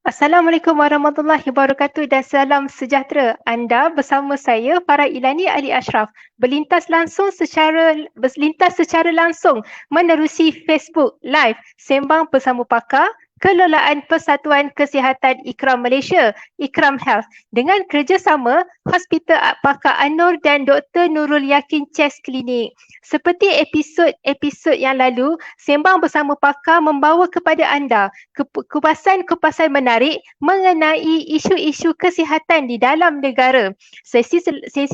Assalamualaikum warahmatullahi wabarakatuh dan salam sejahtera. Anda bersama saya Farah Ilani Ali Ashraf berlintas secara langsung menerusi Facebook Live Sembang Bersama Pakar Kelolaan Persatuan Kesihatan Ikram Malaysia, Ikram Health dengan kerjasama Hospital Pakar An-Nur dan Dr. Nurul Yakin Chest Clinic. Seperti episod-episod yang lalu, Sembang Bersama Pakar membawa kepada anda kupasan-kupasan menarik mengenai isu-isu kesihatan di dalam negara. Sesi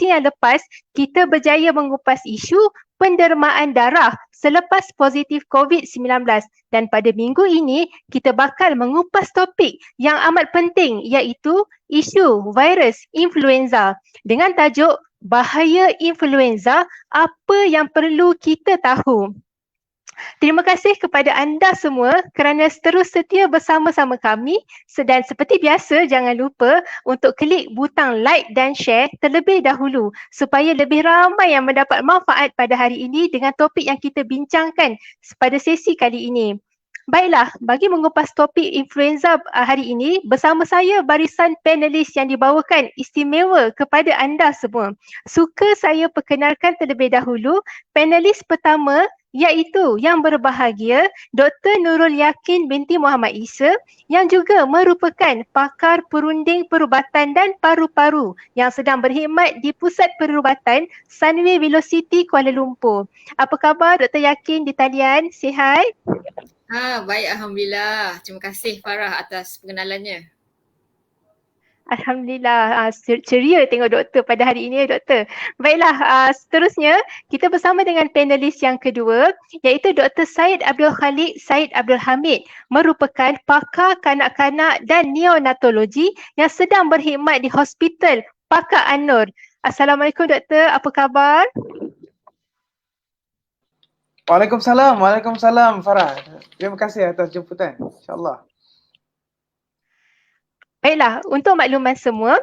yang lepas, kita berjaya mengupas isu pendermaan darah selepas positif COVID-19 dan pada minggu ini kita bakal mengupas topik yang amat penting iaitu isu virus influenza dengan tajuk Bahaya Influenza, apa yang perlu kita tahu. Terima kasih kepada anda semua kerana terus setia bersama-sama kami dan seperti biasa jangan lupa untuk klik butang like dan share terlebih dahulu supaya lebih ramai yang mendapat manfaat pada hari ini dengan topik yang kita bincangkan pada sesi kali ini. Baiklah, bagi mengupas topik influenza hari ini, bersama saya barisan panelis yang dibawakan istimewa kepada anda semua. Suka saya perkenalkan terlebih dahulu panelis pertama iaitu yang berbahagia Dr. Nurul Yakin binti Muhammad Isa yang juga merupakan pakar perunding perubatan dan paru-paru yang sedang berkhidmat di Pusat Perubatan Sunway Velocity Kuala Lumpur. Apa khabar Dr. Yakin di talian? Sihat? Baik, Alhamdulillah. Terima kasih Farah atas pengenalannya. Alhamdulillah, ceria tengok doktor pada hari ini doktor. Baiklah, seterusnya kita bersama dengan panelis yang kedua iaitu Dr. Syed Abdul Khalik Syed Abdul Hamid merupakan pakar kanak-kanak dan neonatologi yang sedang berkhidmat di Hospital Pakar An-Nur. Assalamualaikum doktor, apa khabar? Waalaikumsalam Farah. Terima kasih atas jemputan. InsyaAllah. Baiklah, untuk makluman semua,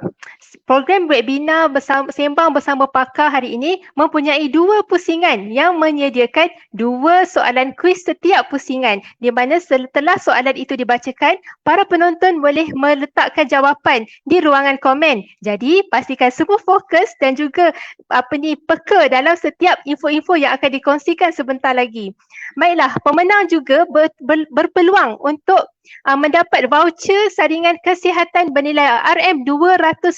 program webinar Sembang Bersama Pakar hari ini mempunyai dua pusingan yang menyediakan dua soalan kuis setiap pusingan di mana setelah soalan itu dibacakan, para penonton boleh meletakkan jawapan di ruangan komen. Jadi, pastikan semua fokus dan juga peka dalam setiap info-info yang akan dikongsikan sebentar lagi. Baiklah, pemenang juga berpeluang untuk mendapat voucher saringan kesihatan bernilai RM200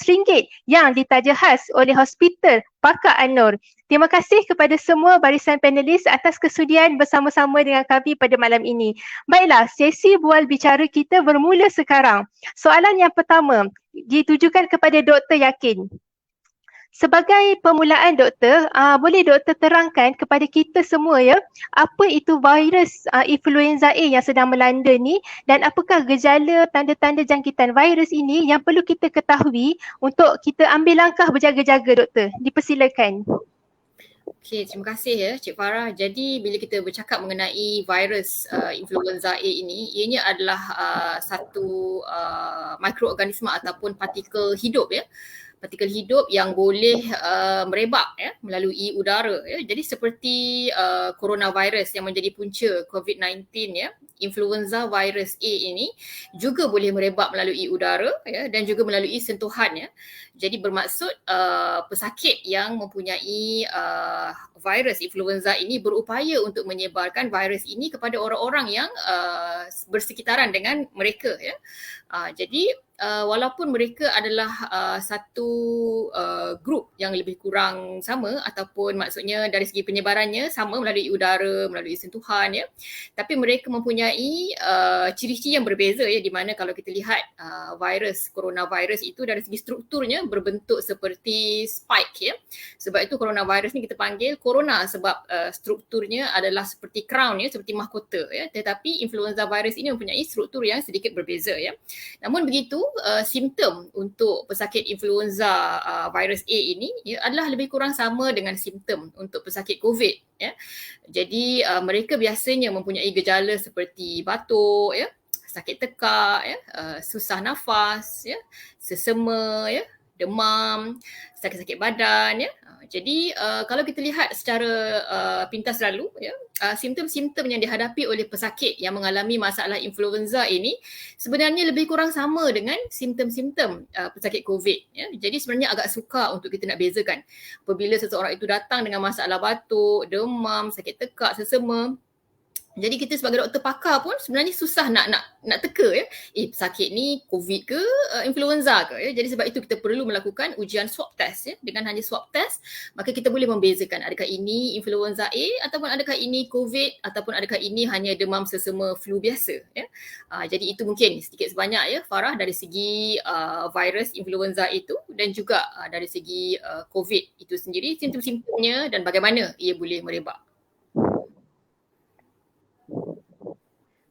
yang ditaja khas oleh Hospital Pakar An-Nur. Terima kasih kepada semua barisan panelis atas kesudian bersama-sama dengan kami pada malam ini. Baiklah, sesi bual bicara kita bermula sekarang. Soalan yang pertama ditujukan kepada Dr. Yakin. Sebagai permulaan doktor, boleh doktor terangkan kepada kita semua ya, apa itu virus influenza A yang sedang melanda ni dan apakah gejala tanda-tanda jangkitan virus ini yang perlu kita ketahui untuk kita ambil langkah berjaga-jaga doktor. Dipersilakan. Okey, terima kasih ya Cik Farah. Jadi bila kita bercakap mengenai virus influenza A ini, ianya adalah satu mikroorganisme ataupun partikel hidup ya. Partikel hidup yang boleh merebak ya melalui udara ya. Jadi seperti coronavirus yang menjadi punca COVID-19 ya, influenza virus A ini juga boleh merebak melalui udara ya dan juga melalui sentuhan ya. Jadi bermaksud pesakit yang mempunyai virus influenza ini berupaya untuk menyebarkan virus ini kepada orang-orang yang bersekitaran dengan mereka ya. Jadi walaupun mereka adalah satu grup yang lebih kurang sama ataupun maksudnya dari segi penyebarannya sama melalui udara, melalui sentuhan ya, tapi mereka mempunyai ciri-ciri yang berbeza ya, di mana kalau kita lihat coronavirus itu dari segi strukturnya berbentuk seperti spike ya. Sebab itu coronavirus ni kita panggil corona sebab strukturnya adalah seperti crown ya, seperti mahkota ya. Tetapi influenza virus ini mempunyai struktur yang sedikit berbeza ya. Namun begitu, simptom untuk pesakit influenza virus A ini adalah lebih kurang sama dengan simptom untuk pesakit COVID. Jadi mereka biasanya mempunyai gejala seperti batuk, sakit tekak, susah nafas, sesema, demam, sakit-sakit badan. Jadi kalau kita lihat secara pintas lalu, simptom-simptom yang dihadapi oleh pesakit yang mengalami masalah influenza ini sebenarnya lebih kurang sama dengan simptom-simptom pesakit COVID. Jadi sebenarnya agak sukar untuk kita nak bezakan. Apabila seseorang itu datang dengan masalah batuk, demam, sakit tekak, sesema, jadi kita sebagai doktor pakar pun sebenarnya susah nak teka pesakit ni COVID ke influenza ke. Jadi sebab itu kita perlu melakukan ujian swab test. Dengan hanya swab test maka kita boleh membezakan adakah ini influenza A ataupun adakah ini COVID ataupun adakah ini hanya demam sesema flu biasa. Jadi itu mungkin sedikit sebanyak Farah dari segi virus influenza itu dan juga dari segi COVID itu sendiri, simptom-simptomnya dan bagaimana ia boleh merebak.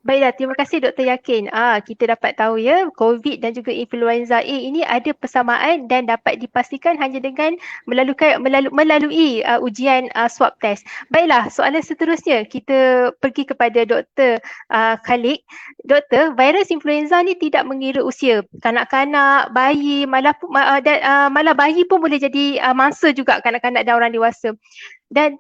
Baiklah, terima kasih Dr. Yakin. Kita dapat tahu COVID dan juga influenza A ini ada persamaan dan dapat dipastikan hanya dengan melalui ujian swab test. Baiklah, soalan seterusnya kita pergi kepada Dr. Khalid. Doktor, virus influenza ni tidak mengira usia. Kanak-kanak, bayi, malah bayi pun boleh jadi mangsa juga, kanak-kanak dan orang dewasa. Dan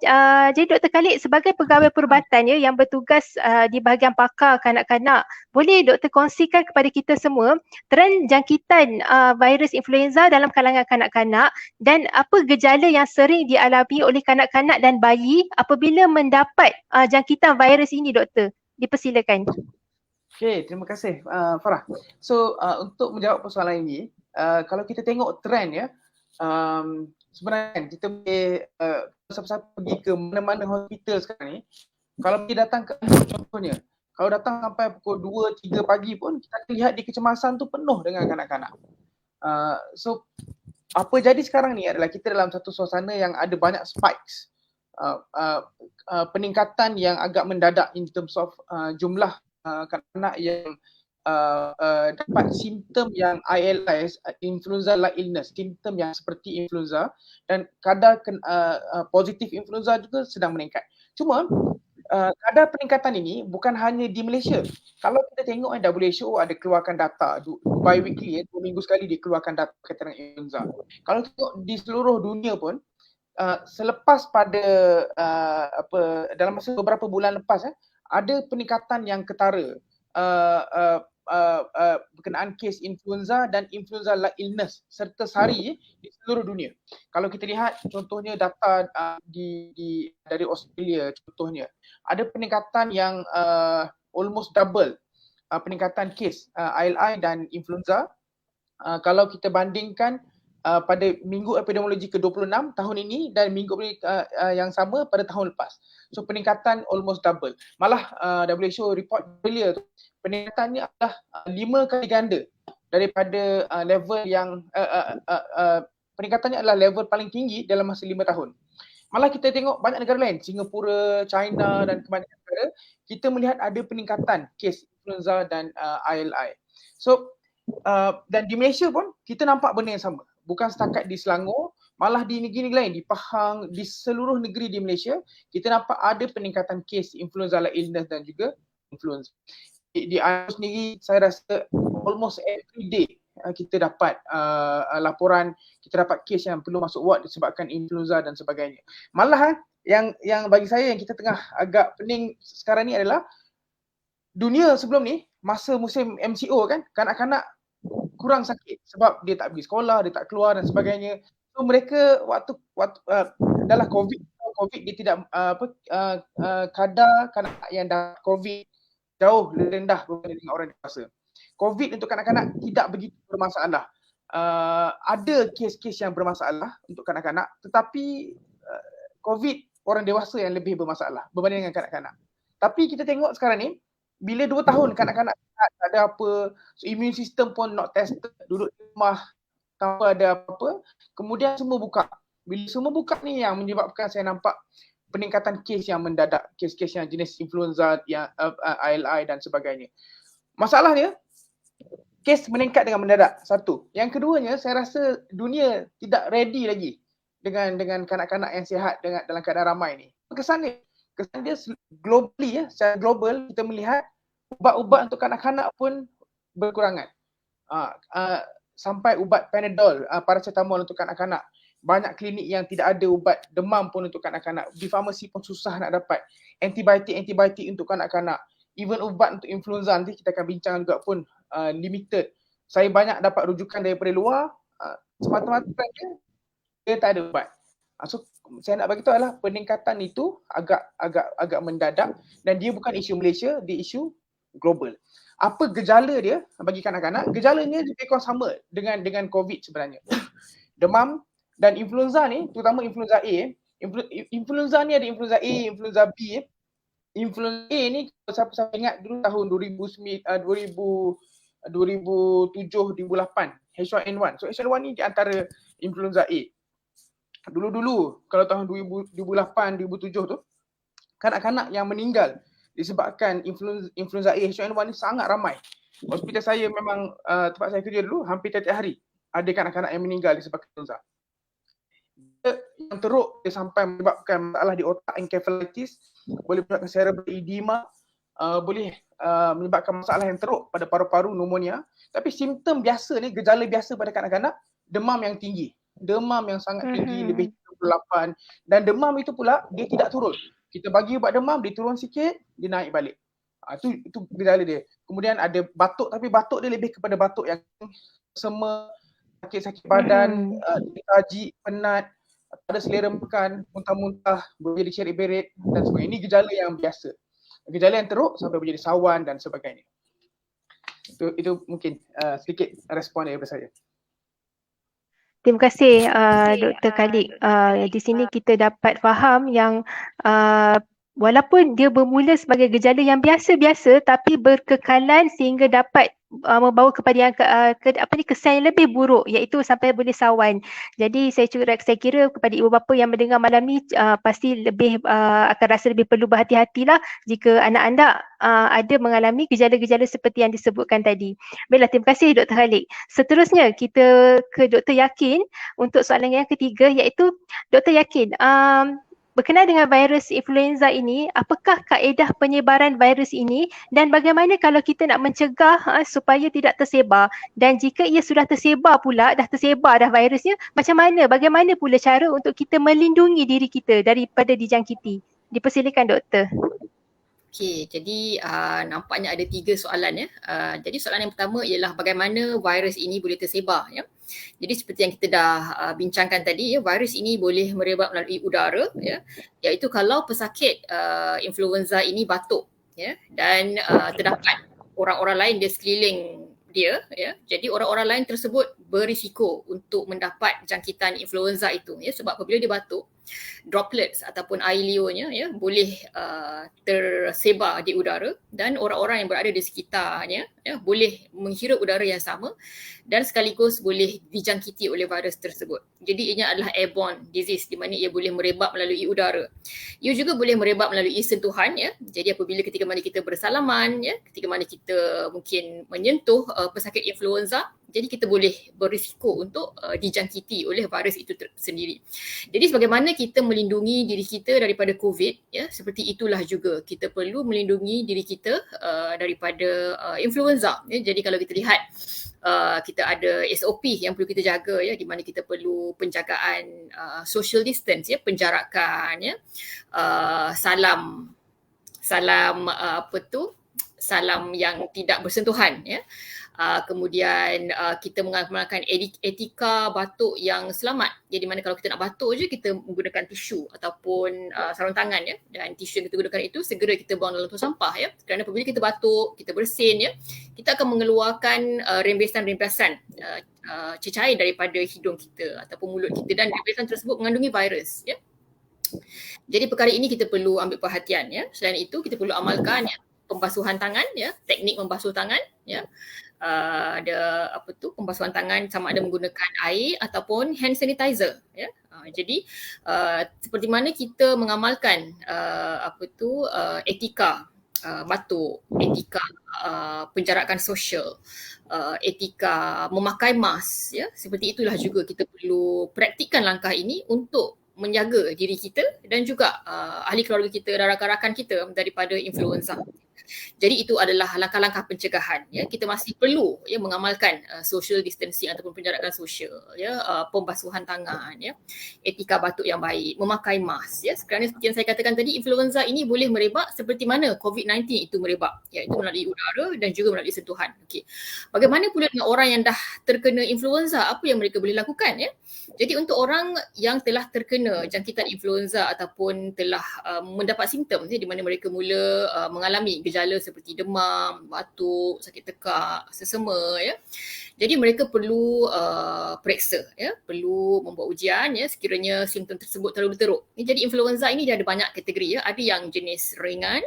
jadi Dr. Khalid sebagai pegawai perubatan yang bertugas di bahagian pakar kanak-kanak, boleh Dr. kongsikan kepada kita semua trend jangkitan virus influenza dalam kalangan kanak-kanak dan apa gejala yang sering dialami oleh kanak-kanak dan bayi apabila mendapat jangkitan virus ini, Doktor? Dipersilakan. Okay, terima kasih Farah. So untuk menjawab persoalan ini, kalau kita tengok trend sebenarnya kita boleh siapa-siapa pergi ke mana-mana hospital sekarang ni, kalau pergi datang ke contohnya, kalau datang sampai pukul 2-3 pagi pun kita akan lihat di kecemasan tu penuh dengan kanak-kanak. So apa jadi sekarang ni adalah kita dalam satu suasana yang ada banyak spikes, peningkatan yang agak mendadak in terms of jumlah kanak-kanak yang dapat simptom yang ILI, influenza-like illness, simptom yang seperti influenza, dan kadar positif influenza juga sedang meningkat. Cuma kadar peningkatan ini bukan hanya di Malaysia. Kalau kita tengok WHO ada keluarkan data bi-weekly, 2 minggu sekali dia keluarkan data berkaitan dengan influenza. Kalau tengok di seluruh dunia pun, selepas pada dalam masa beberapa bulan lepas ada peningkatan yang ketara berkenaan kes influenza dan influenza-like illness serta sari di seluruh dunia. Kalau kita lihat contohnya data dari Australia contohnya, ada peningkatan yang almost double peningkatan kes ILI dan influenza kalau kita bandingkan pada minggu epidemiologi ke-26 tahun ini dan minggu yang sama pada tahun lepas. So peningkatan almost double. Malah WHO report earlier tu, peningkatannya adalah 5 kali ganda daripada level yang peningkatannya adalah level paling tinggi dalam masa 5 tahun. Malah kita tengok banyak negara lain, Singapura, China dan kebanyakan negara, kita melihat ada peningkatan kes influenza dan ILI. So dan di Malaysia pun kita nampak benda yang sama. Bukan setakat di Selangor, malah di negeri-negeri lain, di Pahang, di seluruh negeri di Malaysia, kita nampak ada peningkatan kes influenza-like illness dan juga influenza. Di IMO sendiri, saya rasa almost every day kita dapat laporan, kita dapat kes yang perlu masuk ward disebabkan influenza dan sebagainya. Malah yang bagi saya yang kita tengah agak pening sekarang ni adalah dunia sebelum ni, masa musim MCO kan, kanak-kanak kurang sakit sebab dia tak pergi sekolah, dia tak keluar dan sebagainya. So mereka waktu dalam COVID dia tidak kadar kanak-kanak yang dah COVID jauh rendah berbanding dengan orang dewasa. COVID untuk kanak-kanak tidak begitu bermasalah. Ada kes-kes yang bermasalah untuk kanak-kanak, tetapi COVID orang dewasa yang lebih bermasalah berbanding dengan kanak-kanak. Tapi kita tengok sekarang ni, bila 2 tahun kanak-kanak tak ada apa, so immune system pun not tested, duduk di rumah tanpa ada apa-apa, kemudian semua buka. Bila semua buka ni yang menyebabkan saya nampak peningkatan kes yang mendadak, kes-kes yang jenis influenza, yang ILI dan sebagainya. Masalahnya, kes meningkat dengan mendadak. Satu. Yang keduanya, saya rasa dunia tidak ready lagi dengan kanak-kanak yang sihat dalam keadaan ramai ni. Kesan dia globally secara global kita melihat ubat-ubat untuk kanak-kanak pun berkurangan. Sampai ubat Panadol, paracetamol untuk kanak-kanak. Banyak klinik yang tidak ada ubat demam pun untuk kanak-kanak. Di farmasi pun susah nak dapat. Antibiotik untuk kanak-kanak. Even ubat untuk influenza nanti kita akan bincang juga pun limited. Saya banyak dapat rujukan daripada luar, semata-mata dia tak ada ubat. So saya nak bagi tahu adalah peningkatan itu agak mendadak dan dia bukan isu Malaysia, dia isu global. Apa gejala dia bagi kanak-kanak? Gejalanya lebih kurang sama dengan COVID sebenarnya. Demam dan influenza ni, terutama influenza A. Influenza ni ada influenza A, influenza B. Influenza A ni siapa ingat dulu tahun 2007, 2008 H1N1. So H1N1 ni di antara influenza A. Dulu-dulu kalau tahun 2008, 2007 tu kanak-kanak yang meninggal disebabkan influenza A H1N1 ni sangat ramai. Hospital saya memang tempat saya kerja dulu hampir tiap hari ada kanak-kanak yang meninggal disebabkan influenza. Yang teruk dia sampai menyebabkan masalah di otak, encephalitis, boleh menyebabkan cerebral edema, boleh menyebabkan masalah yang teruk pada paru-paru, pneumonia. Tapi simptom biasa ni, gejala biasa pada kanak-kanak, demam yang tinggi. Demam yang sangat tinggi, lebih 38. Dan demam itu pula dia tidak turun. Kita bagi ubat demam, dia turun sikit, dia naik balik. Itu gejala dia. Kemudian ada batuk, tapi batuk dia lebih kepada batuk yang semua, sakit-sakit badan, taji, penat, ada selera makan, muntah-muntah, boleh jadi cerit-berit dan sebagainya. Ini gejala yang biasa. Gejala yang teruk sampai menjadi sawan dan sebagainya. Itu mungkin sedikit respon daripada saya. Terima kasih Dr. Khalid. Di sini kita dapat faham yang walaupun dia bermula sebagai gejala yang biasa-biasa tapi berkekalan sehingga dapat membawa kepada yang kesan yang lebih buruk iaitu sampai boleh sawan. Jadi saya kira kepada ibu bapa yang mendengar malam ni pasti lebih akan rasa lebih perlu berhati-hatilah jika anak anda ada mengalami gejala-gejala seperti yang disebutkan tadi. Baiklah, terima kasih Dr. Khalid. Seterusnya kita ke Dr. Yakin untuk soalan yang ketiga iaitu Dr. Yakin, berkenaan dengan virus influenza ini, apakah kaedah penyebaran virus ini dan bagaimana kalau kita nak mencegah supaya tidak tersebar, dan jika ia sudah tersebar pula, dah tersebar dah virusnya, bagaimana pula cara untuk kita melindungi diri kita daripada dijangkiti? Dipersilakan doktor. Okey, jadi nampaknya ada 3 soalan ya. Jadi soalan yang pertama ialah bagaimana virus ini boleh tersebar ya. Jadi seperti yang kita dah bincangkan tadi ya, virus ini boleh merebak melalui udara ya, iaitu kalau pesakit influenza ini batuk ya, dan terdapat orang-orang lain di sekeliling dia ya. Jadi orang-orang lain tersebut berisiko untuk mendapat jangkitan influenza itu ya, sebab apabila dia batuk, droplets ataupun air liurnya ya boleh tersebar di udara dan orang-orang yang berada di sekitarnya ya boleh menghirup udara yang sama dan sekaligus boleh dijangkiti oleh virus tersebut. Jadi ianya adalah airborne disease di mana ia boleh merebak melalui udara. Ia juga boleh merebak melalui sentuhan ya. Jadi apabila ketika mana kita bersalaman ya, ketika mana kita mungkin menyentuh pesakit influenza, jadi kita boleh berisiko untuk dijangkiti oleh virus itu sendiri. Jadi sebagaimana kita melindungi diri kita daripada COVID ya, seperti itulah juga kita perlu melindungi diri kita daripada influenza ya. Jadi kalau kita lihat kita ada SOP yang perlu kita jaga ya, di mana kita perlu penjagaan social distance ya, penjarakan ya, salam salam yang tidak bersentuhan ya. Kemudian kita mengamalkan etika batuk yang selamat. Jadi mana kalau kita nak batuk je, kita menggunakan tisu ataupun sarung tangan ya. Dan tisu yang kita gunakan itu segera kita buang dalam tong sampah ya. Kerana apabila kita batuk, kita bersin ya, kita akan mengeluarkan rembesan-rembesan cecair daripada hidung kita ataupun mulut kita, dan rembesan tersebut mengandungi virus ya. Jadi perkara ini kita perlu ambil perhatian ya. Selain itu kita perlu amalkan ya, pembasuhan tangan ya, teknik membasuh tangan ya. Ada pembasuhan tangan sama ada menggunakan air ataupun hand sanitizer ya. Jadi seperti mana kita mengamalkan etika batuk, etika penjarakan sosial, etika memakai mask, ya, seperti itulah juga kita perlu praktikkan langkah ini untuk menjaga diri kita dan juga ahli keluarga kita dan rakan-rakan kita daripada influenza. Jadi itu adalah langkah-langkah pencegahan, ya. Kita masih perlu, ya, mengamalkan social distancing ataupun penjarakan sosial, ya, pembasuhan tangan, ya, etika batuk yang baik, memakai mask, ya. Kerana seperti yang saya katakan tadi, influenza ini boleh merebak seperti mana COVID-19 itu merebak, iaitu melalui udara dan juga melalui sentuhan. Okey. Bagaimana pula dengan orang yang dah terkena influenza? Apa yang mereka boleh lakukan, ya? Jadi untuk orang yang telah terkena jangkitan influenza ataupun telah mendapat simptom, ya, di mana mereka mula mengalami gejala seperti demam, batuk, sakit tekak, sesama, ya. Jadi mereka perlu periksa, ya, perlu membuat ujian, ya, sekiranya simptom tersebut terlalu teruk. Jadi influenza ini dia ada banyak kategori, ya. Ada yang jenis ringan,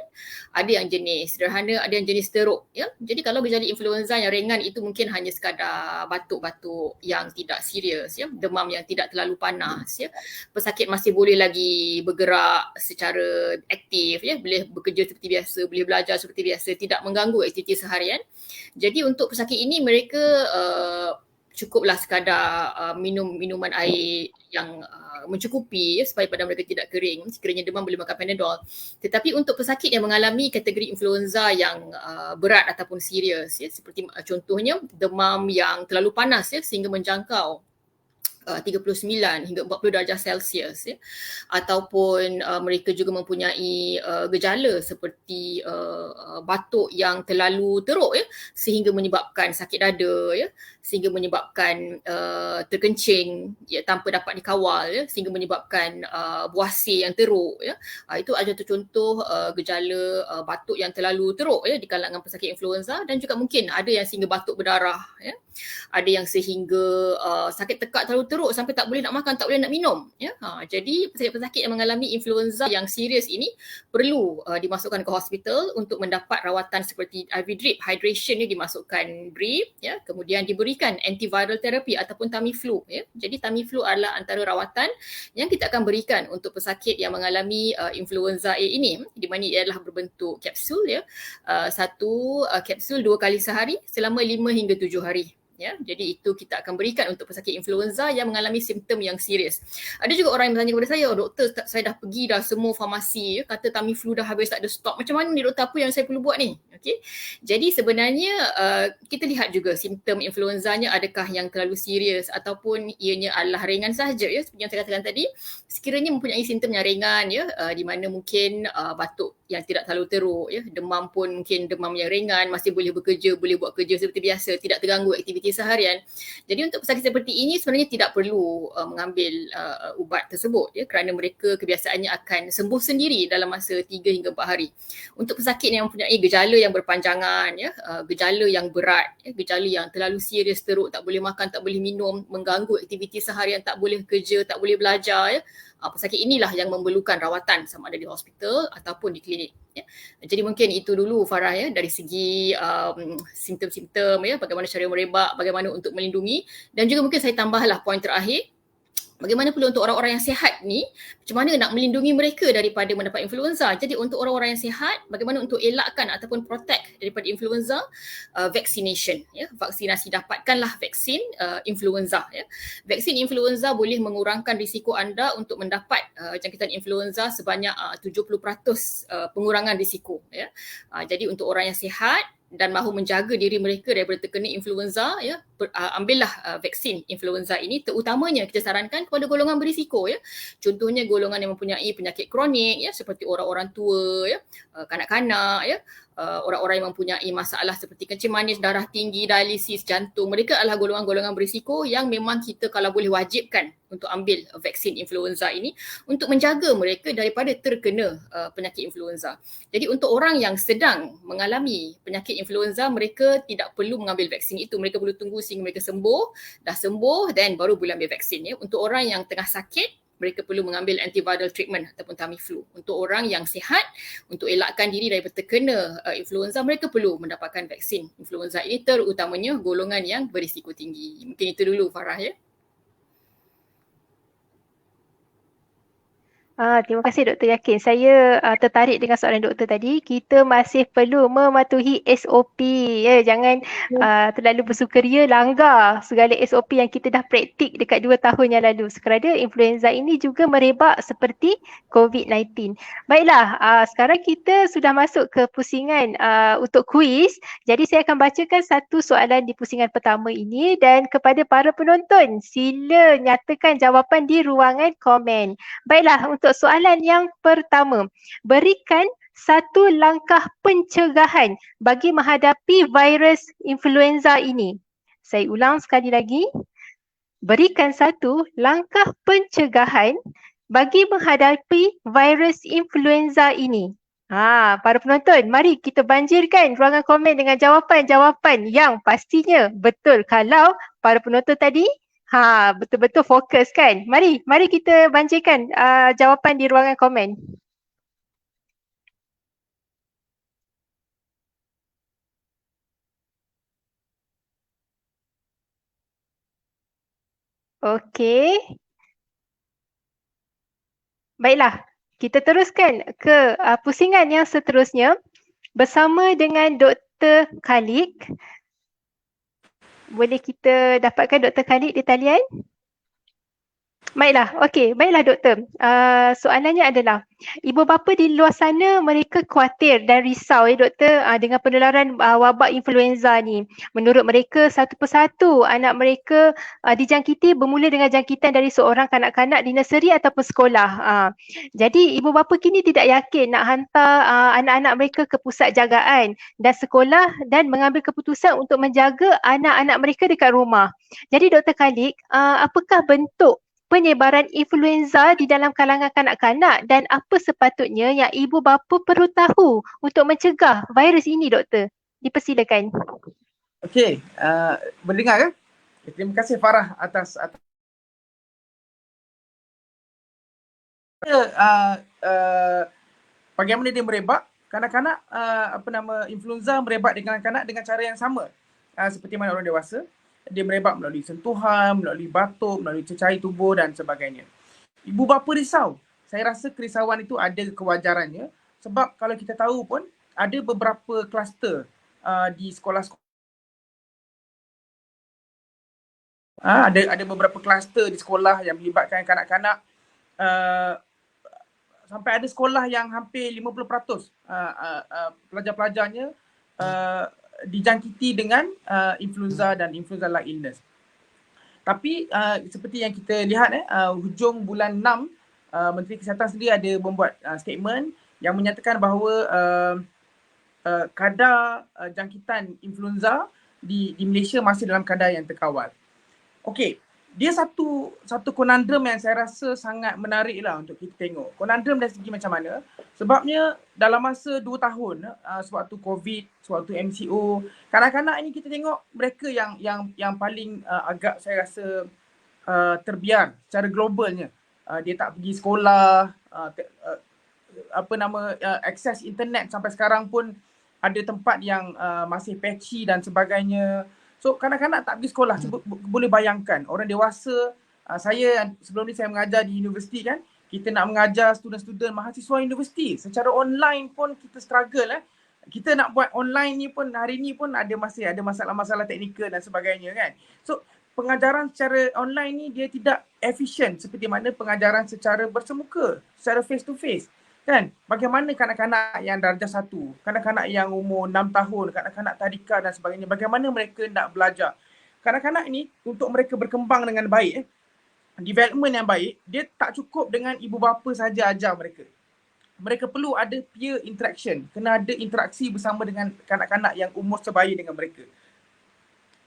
ada yang jenis sederhana, ada yang jenis teruk, ya. Jadi kalau gejala influenza yang ringan itu mungkin hanya sekadar batuk-batuk yang tidak serius, ya, demam yang tidak terlalu panas, ya. Pesakit masih boleh lagi bergerak secara aktif, ya, boleh bekerja seperti biasa, boleh belajar seperti biasa, tidak mengganggu aktiviti seharian. Jadi untuk pesakit ini mereka cukuplah sekadar minum minuman air yang mencukupi, ya, supaya badan mereka tidak kering. Sekiranya demam boleh makan Panadol. Tetapi untuk pesakit yang mengalami kategori influenza yang berat ataupun serius, ya, seperti contohnya demam yang terlalu panas, ya, sehingga menjangkau 39 hingga 40 darjah Celsius, ya, ataupun mereka juga mempunyai gejala seperti batuk yang terlalu teruk, ya, sehingga menyebabkan sakit dada, ya, sehingga menyebabkan terkencing, ya, tanpa dapat dikawal, ya, sehingga menyebabkan buasir yang teruk, ya. Itu adalah contoh gejala batuk yang terlalu teruk, ya, di kalangan pesakit influenza, dan juga mungkin ada yang sehingga batuk berdarah, ya. Ada yang sehingga sakit tekak terlalu teruk sampai tak boleh nak makan, tak boleh nak minum, ya. Jadi pesakit-pesakit yang mengalami influenza yang serius ini perlu dimasukkan ke hospital untuk mendapat rawatan seperti IV drip, hydration ni dimasukkan drip, ya, kemudian diberikan antiviral therapy ataupun Tamiflu, ya. Jadi Tamiflu adalah antara rawatan yang kita akan berikan untuk pesakit yang mengalami influenza A ini, di mana ia adalah berbentuk kapsul, ya. Satu kapsul 2 kali sehari selama 5 hingga 7 hari. Ya, jadi itu kita akan berikan untuk pesakit influenza yang mengalami simptom yang serius. Ada juga orang yang bertanya kepada saya, doktor, saya dah pergi dah semua farmasi, ya, kata Tamiflu dah habis, tak ada stok. Macam mana ni doktor, apa yang saya perlu buat ni? Okay. Jadi sebenarnya kita lihat juga simptom influenzanya adakah yang terlalu serius ataupun ianya adalah ringan sahaja, ya, seperti yang saya katakan tadi. Sekiranya mempunyai simptom yang ringan, ya, di mana mungkin batuk yang tidak terlalu teruk, ya, demam pun mungkin demam yang ringan, masih boleh bekerja, boleh buat kerja seperti biasa, tidak terganggu aktiviti seharian. Jadi untuk pesakit seperti ini sebenarnya tidak perlu mengambil ubat tersebut, ya, kerana mereka kebiasaannya akan sembuh sendiri dalam masa 3 hingga 4 hari. Untuk pesakit yang mempunyai gejala yang berpanjangan, ya, gejala yang berat, ya, gejala yang terlalu serius, teruk, tak boleh makan, tak boleh minum, mengganggu aktiviti seharian, tak boleh kerja, tak boleh belajar, ya, pesakit inilah yang memerlukan rawatan sama ada di hospital ataupun di klinik, ya. Jadi mungkin itu dulu Farah, ya, dari segi simptom-simptom, ya, bagaimana cara merebak, bagaimana untuk melindungi, dan juga mungkin saya tambahlah poin terakhir, bagaimana pula untuk orang-orang yang sihat ni, macam mana nak melindungi mereka daripada mendapat influenza. Jadi untuk orang-orang yang sihat, bagaimana untuk elakkan ataupun protect daripada influenza, vaccination, ya, vaksinasi, dapatkanlah vaksin influenza, ya. Vaksin influenza boleh mengurangkan risiko anda untuk mendapat jangkitan influenza sebanyak 70% pengurangan risiko, ya. Jadi untuk orang yang sihat dan mahu menjaga diri mereka daripada terkena influenza, ya, ambillah vaksin influenza ini. Terutamanya kita sarankan kepada golongan berisiko, ya. Contohnya golongan yang mempunyai penyakit kronik, ya, seperti orang-orang tua, ya, kanak-kanak, ya, orang-orang yang mempunyai masalah seperti kencing manis, darah tinggi, dialisis, jantung. Mereka adalah golongan-golongan berisiko yang memang kita kalau boleh wajibkan untuk ambil vaksin influenza ini untuk menjaga mereka daripada terkena penyakit influenza. Jadi untuk orang yang sedang mengalami penyakit influenza, mereka tidak perlu mengambil vaksin itu. Mereka perlu tunggu sehingga mereka sembuh, dah sembuh, dan baru boleh ambil vaksin, ya. Untuk orang yang tengah sakit, mereka perlu mengambil antiviral treatment ataupun Tamiflu. Untuk orang yang sihat, untuk elakkan diri daripada terkena influenza, mereka perlu mendapatkan vaksin influenza ini, terutamanya golongan yang berisiko tinggi. Mungkin itu dulu Farah, ya. Terima kasih Dr. Yakin. Saya tertarik dengan soalan doktor tadi. Kita masih perlu mematuhi SOP. Jangan terlalu bersukaria langgar segala SOP yang kita dah praktik dekat 2 tahun yang lalu. Sekerana influenza ini juga merebak seperti COVID-19. Baiklah, sekarang kita sudah masuk ke pusingan untuk kuis. Jadi saya akan bacakan satu soalan di pusingan pertama ini dan kepada para penonton, sila nyatakan jawapan di ruangan komen. Baiklah, untuk soalan yang pertama. Berikan satu langkah pencegahan bagi menghadapi virus influenza ini. Saya ulang sekali lagi. Berikan satu langkah pencegahan bagi menghadapi virus influenza ini. Para penonton, mari kita banjirkan ruangan komen dengan jawapan-jawapan yang pastinya betul. Kalau para penonton tadi betul-betul fokus kan. Mari kita banjirkan jawapan di ruangan komen. Okey. Baiklah, kita teruskan ke pusingan yang seterusnya bersama dengan Dr. Khalid. Boleh kita dapatkan Dr. Khalid di talian? Baiklah, okey. Baiklah doktor. Soalannya adalah, ibu bapa di luar sana mereka khawatir dan risau doktor dengan penularan wabak influenza ni. Menurut mereka satu persatu anak mereka dijangkiti bermula dengan jangkitan dari seorang kanak-kanak di nursery ataupun sekolah. Jadi ibu bapa kini tidak yakin nak hantar anak-anak mereka ke pusat jagaan dan sekolah dan mengambil keputusan untuk menjaga anak-anak mereka dekat rumah. Jadi Dr. Khalid, apakah bentuk penyebaran influenza di dalam kalangan kanak-kanak dan apa sepatutnya yang ibu bapa perlu tahu untuk mencegah virus ini, doktor? Dipersilakan. Okey, mendengar kan? Terima kasih Farah atas bagaimana dia merebak. Kanak-kanak influenza merebak dengan kanak-kanak dengan cara yang sama seperti mana orang dewasa. Dia merebak melalui sentuhan, melalui batuk, melalui cecair tubuh dan sebagainya. Ibu bapa risau. Saya rasa kerisauan itu ada kewajarannya sebab kalau kita tahu pun ada beberapa kluster di sekolah-sekolah. Ada beberapa kluster di sekolah yang melibatkan kanak-kanak. Sampai ada sekolah yang hampir 50% pelajar-pelajarnya dijangkiti dengan influenza dan influenza-like illness. Tapi seperti yang kita lihat hujung bulan 6, Menteri Kesihatan sendiri ada membuat statement yang menyatakan bahawa kadar jangkitan influenza di Malaysia masih dalam kadar yang terkawal. Okey, dia satu konundrum yang saya rasa sangat menarik lah untuk kita tengok. Konundrum dari segi macam mana? Sebabnya dalam masa 2 tahun, sewaktu COVID, sewaktu MCO, kanak-kanak ini kita tengok mereka yang paling agak saya rasa terbiar secara globalnya. Dia tak pergi sekolah, akses internet sampai sekarang pun ada tempat yang masih patchy dan sebagainya. So kanak-kanak tak pergi sekolah. Cuba boleh bayangkan orang dewasa, saya sebelum ni saya mengajar di universiti kan, kita nak mengajar student-student mahasiswa universiti secara online pun kita struggle Kita nak buat online ni pun hari ni pun masih ada masalah-masalah teknikal dan sebagainya kan. So pengajaran secara online ni dia tidak efisien seperti mana pengajaran secara bersemuka, secara face to face. Kan? Bagaimana kanak-kanak yang darjah 1, kanak-kanak yang umur 6 tahun, kanak-kanak tadika dan sebagainya, bagaimana mereka nak belajar? Kanak-kanak ni untuk mereka berkembang dengan baik, development yang baik, dia tak cukup dengan ibu bapa saja ajar mereka. Mereka perlu ada peer interaction, kena ada interaksi bersama dengan kanak-kanak yang umur sebaya dengan mereka.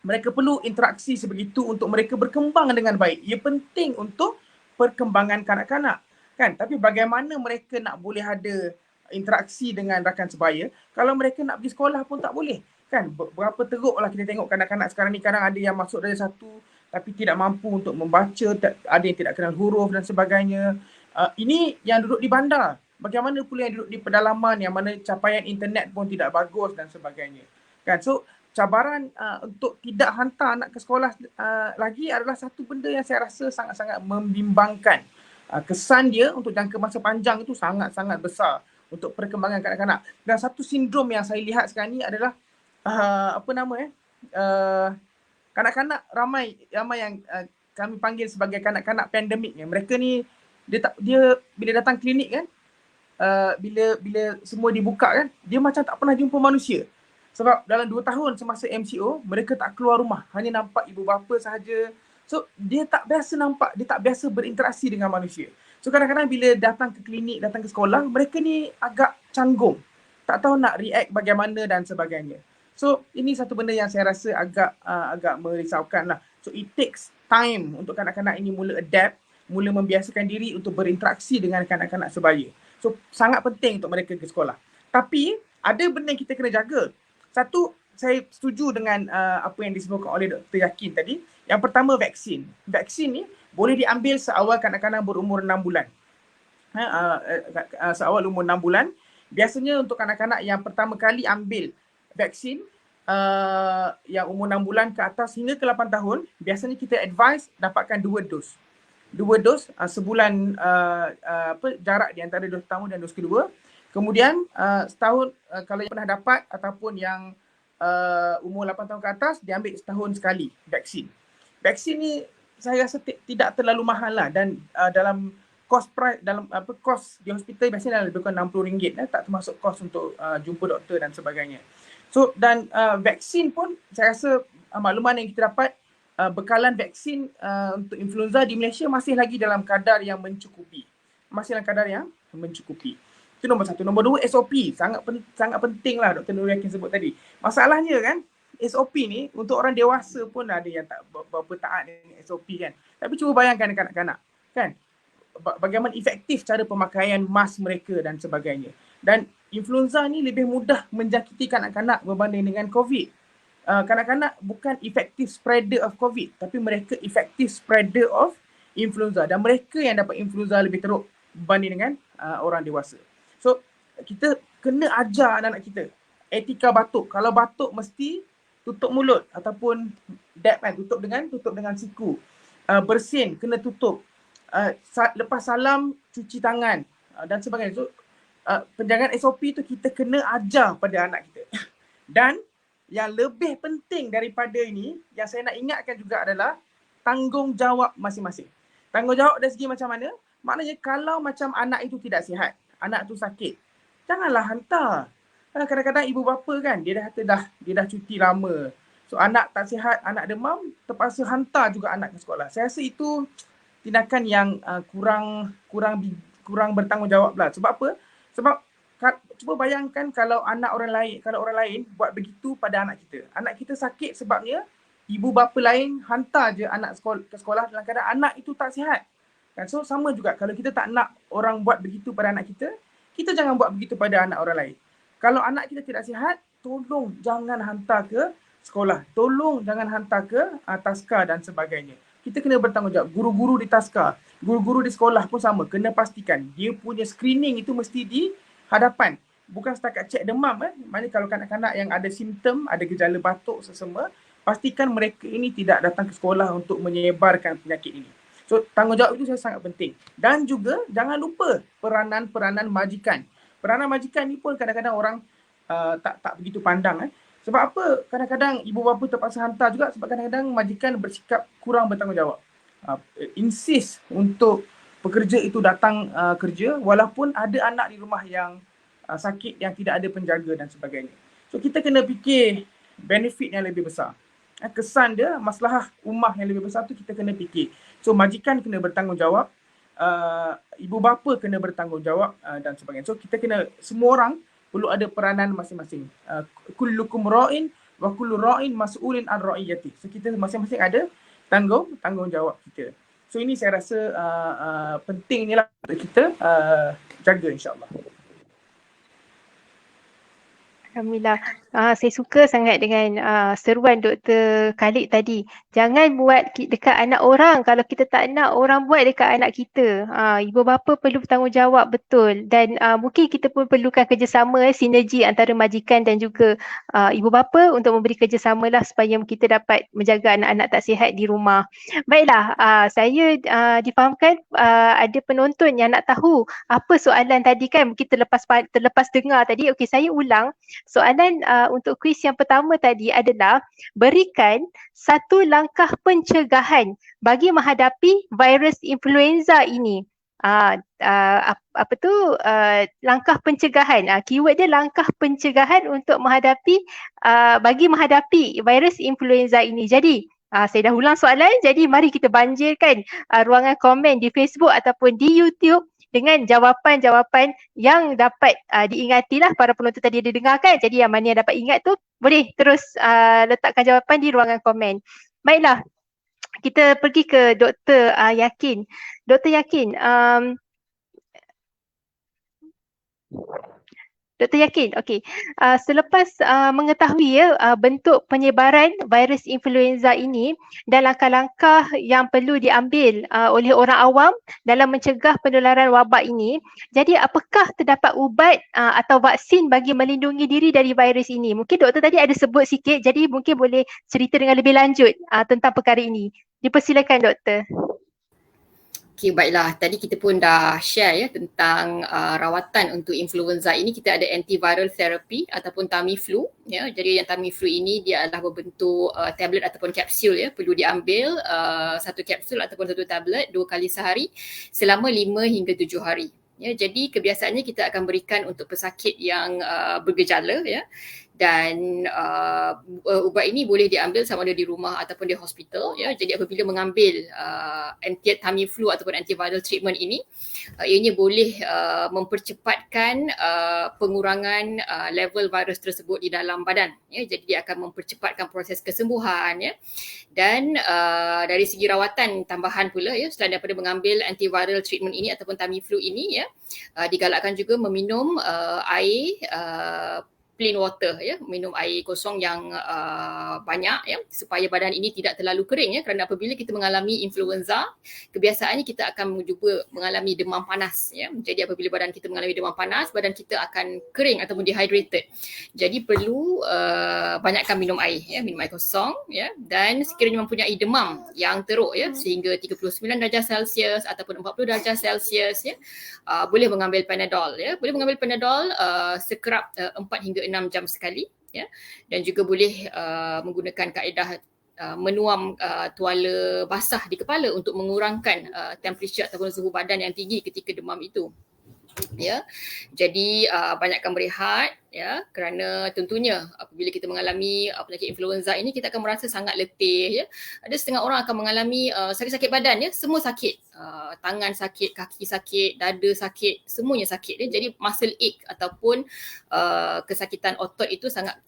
Mereka perlu interaksi sebegitu untuk mereka berkembang dengan baik. Ia penting untuk perkembangan kanak-kanak. Kan? Tapi bagaimana mereka nak boleh ada interaksi dengan rakan sebaya kalau mereka nak pergi sekolah pun tak boleh. Kan? Berapa teruklah kita tengok kanak-kanak sekarang ni, kadang ada yang masuk darjah 1 tapi tidak mampu untuk membaca, ada yang tidak kenal huruf dan sebagainya. Ini yang duduk di bandar. Bagaimana pula yang duduk di pedalaman yang mana capaian internet pun tidak bagus dan sebagainya. Kan? So cabaran untuk tidak hantar anak ke sekolah lagi adalah satu benda yang saya rasa sangat-sangat membimbangkan. kesan dia untuk jangka masa panjang itu sangat-sangat besar untuk perkembangan kanak-kanak. Dan satu sindrom yang saya lihat sekarang ni adalah kanak-kanak ramai yang kami panggil sebagai kanak-kanak pandemik ni. Mereka ni dia bila datang klinik kan, bila semua dibuka kan, dia macam tak pernah jumpa manusia. Sebab dalam 2 tahun semasa MCO, mereka tak keluar rumah, hanya nampak ibu bapa sahaja. So dia tak biasa nampak, dia tak biasa berinteraksi dengan manusia. So kadang-kadang bila datang ke klinik, datang ke sekolah, mereka ni agak canggung, tak tahu nak react bagaimana dan sebagainya. So ini satu benda yang saya rasa agak merisaukan lah. So it takes time untuk kanak-kanak ini mula adapt, mula membiasakan diri untuk berinteraksi dengan kanak-kanak sebaya. So sangat penting untuk mereka ke sekolah. Tapi ada benda yang kita kena jaga. Satu, saya setuju dengan apa yang disebutkan oleh Dr. Yakin tadi. Yang pertama, vaksin. Vaksin ni boleh diambil seawal kanak-kanak berumur 6 bulan. Seawal umur 6 bulan. Biasanya untuk kanak-kanak yang pertama kali ambil vaksin yang umur 6 bulan ke atas hingga ke 8 tahun, biasanya kita advise dapatkan 2 dos. 2 dos sebulan jarak di antara dos pertama dan dos kedua. Kemudian setahun kalau yang pernah dapat ataupun yang umur 8 tahun ke atas, diambil setahun sekali vaksin. Vaksin ni saya rasa tidak terlalu mahal lah, dan dalam kos di hospital biasanya lebih kurang RM60, tak termasuk kos untuk jumpa doktor dan sebagainya. So dan vaksin pun saya rasa makluman yang kita dapat, bekalan vaksin untuk influenza di Malaysia masih lagi dalam kadar yang mencukupi. Itu nombor satu. Nombor dua, SOP. Sangat penting lah Dr. Nur Yakin sebut tadi. Masalahnya kan, SOP ni untuk orang dewasa pun ada yang tak berapa taat dengan SOP kan. Tapi cuba bayangkan kanak-kanak kan, bagaimana efektif cara pemakaian mask mereka dan sebagainya. Dan influenza ni lebih mudah menjangkiti kanak-kanak berbanding dengan COVID. Kanak-kanak bukan effective spreader of COVID, tapi mereka effective spreader of influenza. Dan mereka yang dapat influenza lebih teruk berbanding dengan orang dewasa. So, kita kena ajar anak-anak kita etika batuk. Kalau batuk mesti tutup mulut ataupun dab kan, tutup dengan siku. Bersin kena tutup. Lepas salam cuci tangan dan sebagainya. So, penjagaan SOP tu kita kena ajar pada anak kita. Dan yang lebih penting daripada ini, yang saya nak ingatkan juga adalah tanggungjawab masing-masing. Tanggungjawab dari segi macam mana? Maknanya kalau macam anak itu tidak sihat, anak tu sakit, janganlah hantar. Kadang-kadang ibu bapa kan, dia dah cuti lama. So anak tak sihat, anak demam, terpaksa hantar juga anak ke sekolah. Saya rasa itu tindakan yang kurang bertanggungjawab lah. Sebab apa? Sebab cuba bayangkan kalau orang lain buat begitu pada anak kita. Anak kita sakit sebabnya ibu bapa lain hantar je anak ke sekolah dalam keadaan anak itu tak sihat. Kan? So sama juga kalau kita tak nak orang buat begitu pada anak kita, kita jangan buat begitu pada anak orang lain. Kalau anak kita tidak sihat, tolong jangan hantar ke sekolah. Tolong jangan hantar ke taska dan sebagainya. Kita kena bertanggungjawab. Guru-guru di taska, guru-guru di sekolah pun sama. Kena pastikan dia punya screening itu mesti di hadapan. Bukan setakat cek demam. Maknanya kalau kanak-kanak yang ada simptom, ada gejala batuk sesama, pastikan mereka ini tidak datang ke sekolah untuk menyebarkan penyakit ini. So tanggungjawab itu sangat penting. Dan juga jangan lupa peranan majikan. Peranan majikan ni pun kadang-kadang orang tak begitu pandang. Sebab apa? Kadang-kadang ibu bapa terpaksa hantar juga sebab kadang-kadang majikan bersikap kurang bertanggungjawab. Insist untuk pekerja itu datang kerja walaupun ada anak di rumah yang sakit, yang tidak ada penjaga dan sebagainya. So kita kena fikir benefit yang lebih besar. Kesan dia, masalah ummah yang lebih besar tu kita kena fikir. So majikan kena bertanggungjawab, ibu bapa kena bertanggungjawab dan sebagainya. So kita kena, semua orang perlu ada peranan masing-masing. Kullukum ra'in wa kullu ra'in mas'ulin an ra'iyati. So kita masing-masing ada tanggungjawab kita. So ini saya rasa penting ni lah untuk kita jaga insya-Allah. Alhamdulillah. Saya suka sangat dengan seruan Dr. Khalid tadi. Jangan buat dekat anak orang kalau kita tak nak orang buat dekat anak kita. Ibu bapa perlu bertanggungjawab betul dan mungkin kita pun perlukan kerjasama sinergi antara majikan dan juga ibu bapa untuk memberi kerjasama lah supaya kita dapat menjaga anak-anak tak sihat di rumah. Baiklah, saya difahamkan ada penonton yang nak tahu apa soalan tadi kan kita terlepas dengar tadi. Okey, saya ulang. Soalan untuk kuis yang pertama tadi adalah berikan satu langkah pencegahan bagi menghadapi virus influenza ini. Langkah pencegahan. Keyword dia langkah pencegahan untuk menghadapi bagi menghadapi virus influenza ini. Jadi saya dah ulang soalan, jadi mari kita banjirkan ruangan komen di Facebook ataupun di YouTube dengan jawapan-jawapan yang dapat diingatilah para penonton tadi ada dengarkan. Jadi yang mana yang dapat ingat tu boleh terus letakkan jawapan di ruangan komen. Baiklah, kita pergi ke Dr. Yakin. Dr. Yakin, Dr. Yakin, okey. Selepas mengetahui bentuk penyebaran virus influenza ini dan langkah-langkah yang perlu diambil oleh orang awam dalam mencegah penularan wabak ini, jadi apakah terdapat ubat atau vaksin bagi melindungi diri dari virus ini? Mungkin doktor tadi ada sebut sikit, jadi mungkin boleh cerita dengan lebih lanjut tentang perkara ini. Dipersilakan doktor. Okay, baiklah. Tadi kita pun dah share ya tentang rawatan untuk influenza ini. Kita ada antiviral therapy ataupun Tamiflu. Ya. Jadi yang Tamiflu ini dia adalah berbentuk tablet ataupun kapsul ya. Perlu diambil satu kapsul ataupun satu tablet 2 kali sehari selama 5 hingga 7 hari. Ya, jadi kebiasaannya kita akan berikan untuk pesakit yang bergejala ya. Dan ubat ini boleh diambil sama ada di rumah ataupun di hospital ya. Jadi apabila mengambil Tamiflu ataupun antiviral treatment ini, ianya boleh mempercepatkan pengurangan level virus tersebut di dalam badan ya. Jadi dia akan mempercepatkan proses kesembuhan ya. Dan dari segi rawatan tambahan pula ya, selain daripada mengambil antiviral treatment ini ataupun Tamiflu ini ya, digalakkan juga meminum air plain water ya, minum air kosong yang banyak ya, supaya badan ini tidak terlalu kering ya, kerana apabila kita mengalami influenza, kebiasaannya kita akan juga mengalami demam panas ya. Jadi apabila badan kita mengalami demam panas, badan kita akan kering ataupun dehydrated. Jadi perlu banyakkan minum air ya, minum air kosong ya, dan sekiranya mempunyai demam yang teruk ya sehingga 39 darjah Celsius ataupun 40 darjah Celsius ya, boleh mengambil Panadol ya. Boleh mengambil Panadol sekerap 4 hingga 6 jam sekali ya, dan juga boleh menggunakan kaedah menuam tuala basah di kepala untuk mengurangkan temperature ataupun suhu badan yang tinggi ketika demam itu ya. Jadi banyakkan berehat ya, kerana tentunya apabila kita mengalami penyakit influenza ini kita akan merasa sangat letih ya. Ada setengah orang akan mengalami sakit-sakit badan ya, semua sakit, tangan sakit, kaki sakit, dada sakit, semuanya sakit ya. Jadi muscle ache ataupun kesakitan otot itu sangat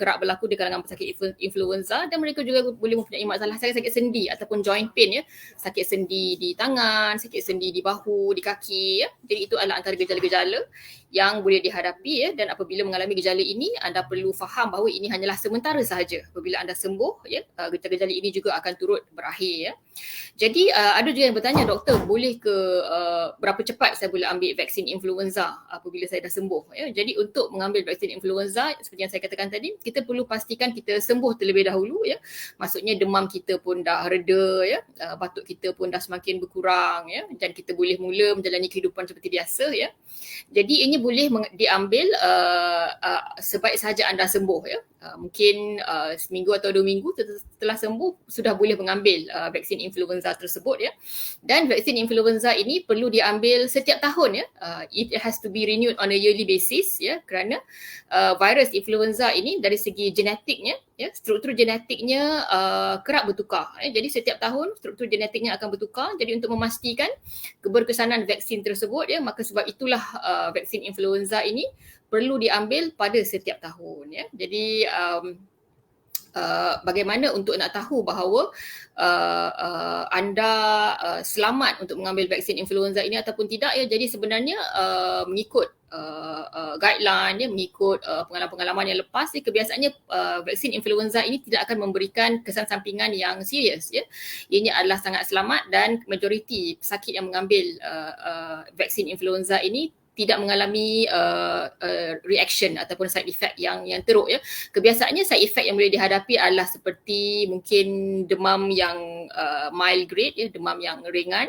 kerap berlaku di kalangan pesakit influenza, dan mereka juga boleh mempunyai masalah sakit-sakit sendi ataupun joint pain ya, sakit sendi di tangan, sakit sendi di bahu, di kaki ya. Jadi itu adalah antara gejala-gejala yang boleh dihadapi ya, dan apabila mengalami gejala ini anda perlu faham bahawa ini hanyalah sementara sahaja. Apabila anda sembuh ya, gejala-gejala ini juga akan turut berakhir ya. Jadi ada juga yang bertanya, doktor, boleh ke berapa cepat saya boleh ambil vaksin influenza apabila saya dah sembuh ya. Jadi untuk mengambil vaksin influenza seperti yang saya katakan tadi, kita perlu pastikan kita sembuh terlebih dahulu ya. Maksudnya demam kita pun dah reda ya, batuk kita pun dah semakin berkurang ya, dan kita boleh mula menjalani kehidupan seperti biasa ya. Jadi ini boleh diambil sebaik sahaja anda sembuh ya. Mungkin seminggu atau 2 minggu setelah sembuh sudah boleh mengambil vaksin influenza tersebut ya. Dan vaksin influenza ini perlu diambil setiap tahun ya. It has to be renewed on a yearly basis ya, kerana virus influenza ini dari segi genetiknya ya, struktur genetiknya kerap bertukar ya. Jadi setiap tahun struktur genetiknya akan bertukar. Jadi untuk memastikan keberkesanan vaksin tersebut ya, maka sebab itulah vaksin influenza ini perlu diambil pada setiap tahun ya. Jadi bagaimana untuk nak tahu bahawa anda selamat untuk mengambil vaksin influenza ini ataupun tidak ya. Jadi sebenarnya mengikut guideline, mengikut pengalaman-pengalaman yang lepas, kebiasaannya vaksin influenza ini tidak akan memberikan kesan sampingan yang serius. Ianya adalah sangat selamat dan majoriti pesakit yang mengambil vaksin influenza ini tidak mengalami reaction ataupun side effect yang teruk. Kebiasaannya side effect yang boleh dihadapi adalah seperti mungkin demam yang mild grade, demam yang ringan,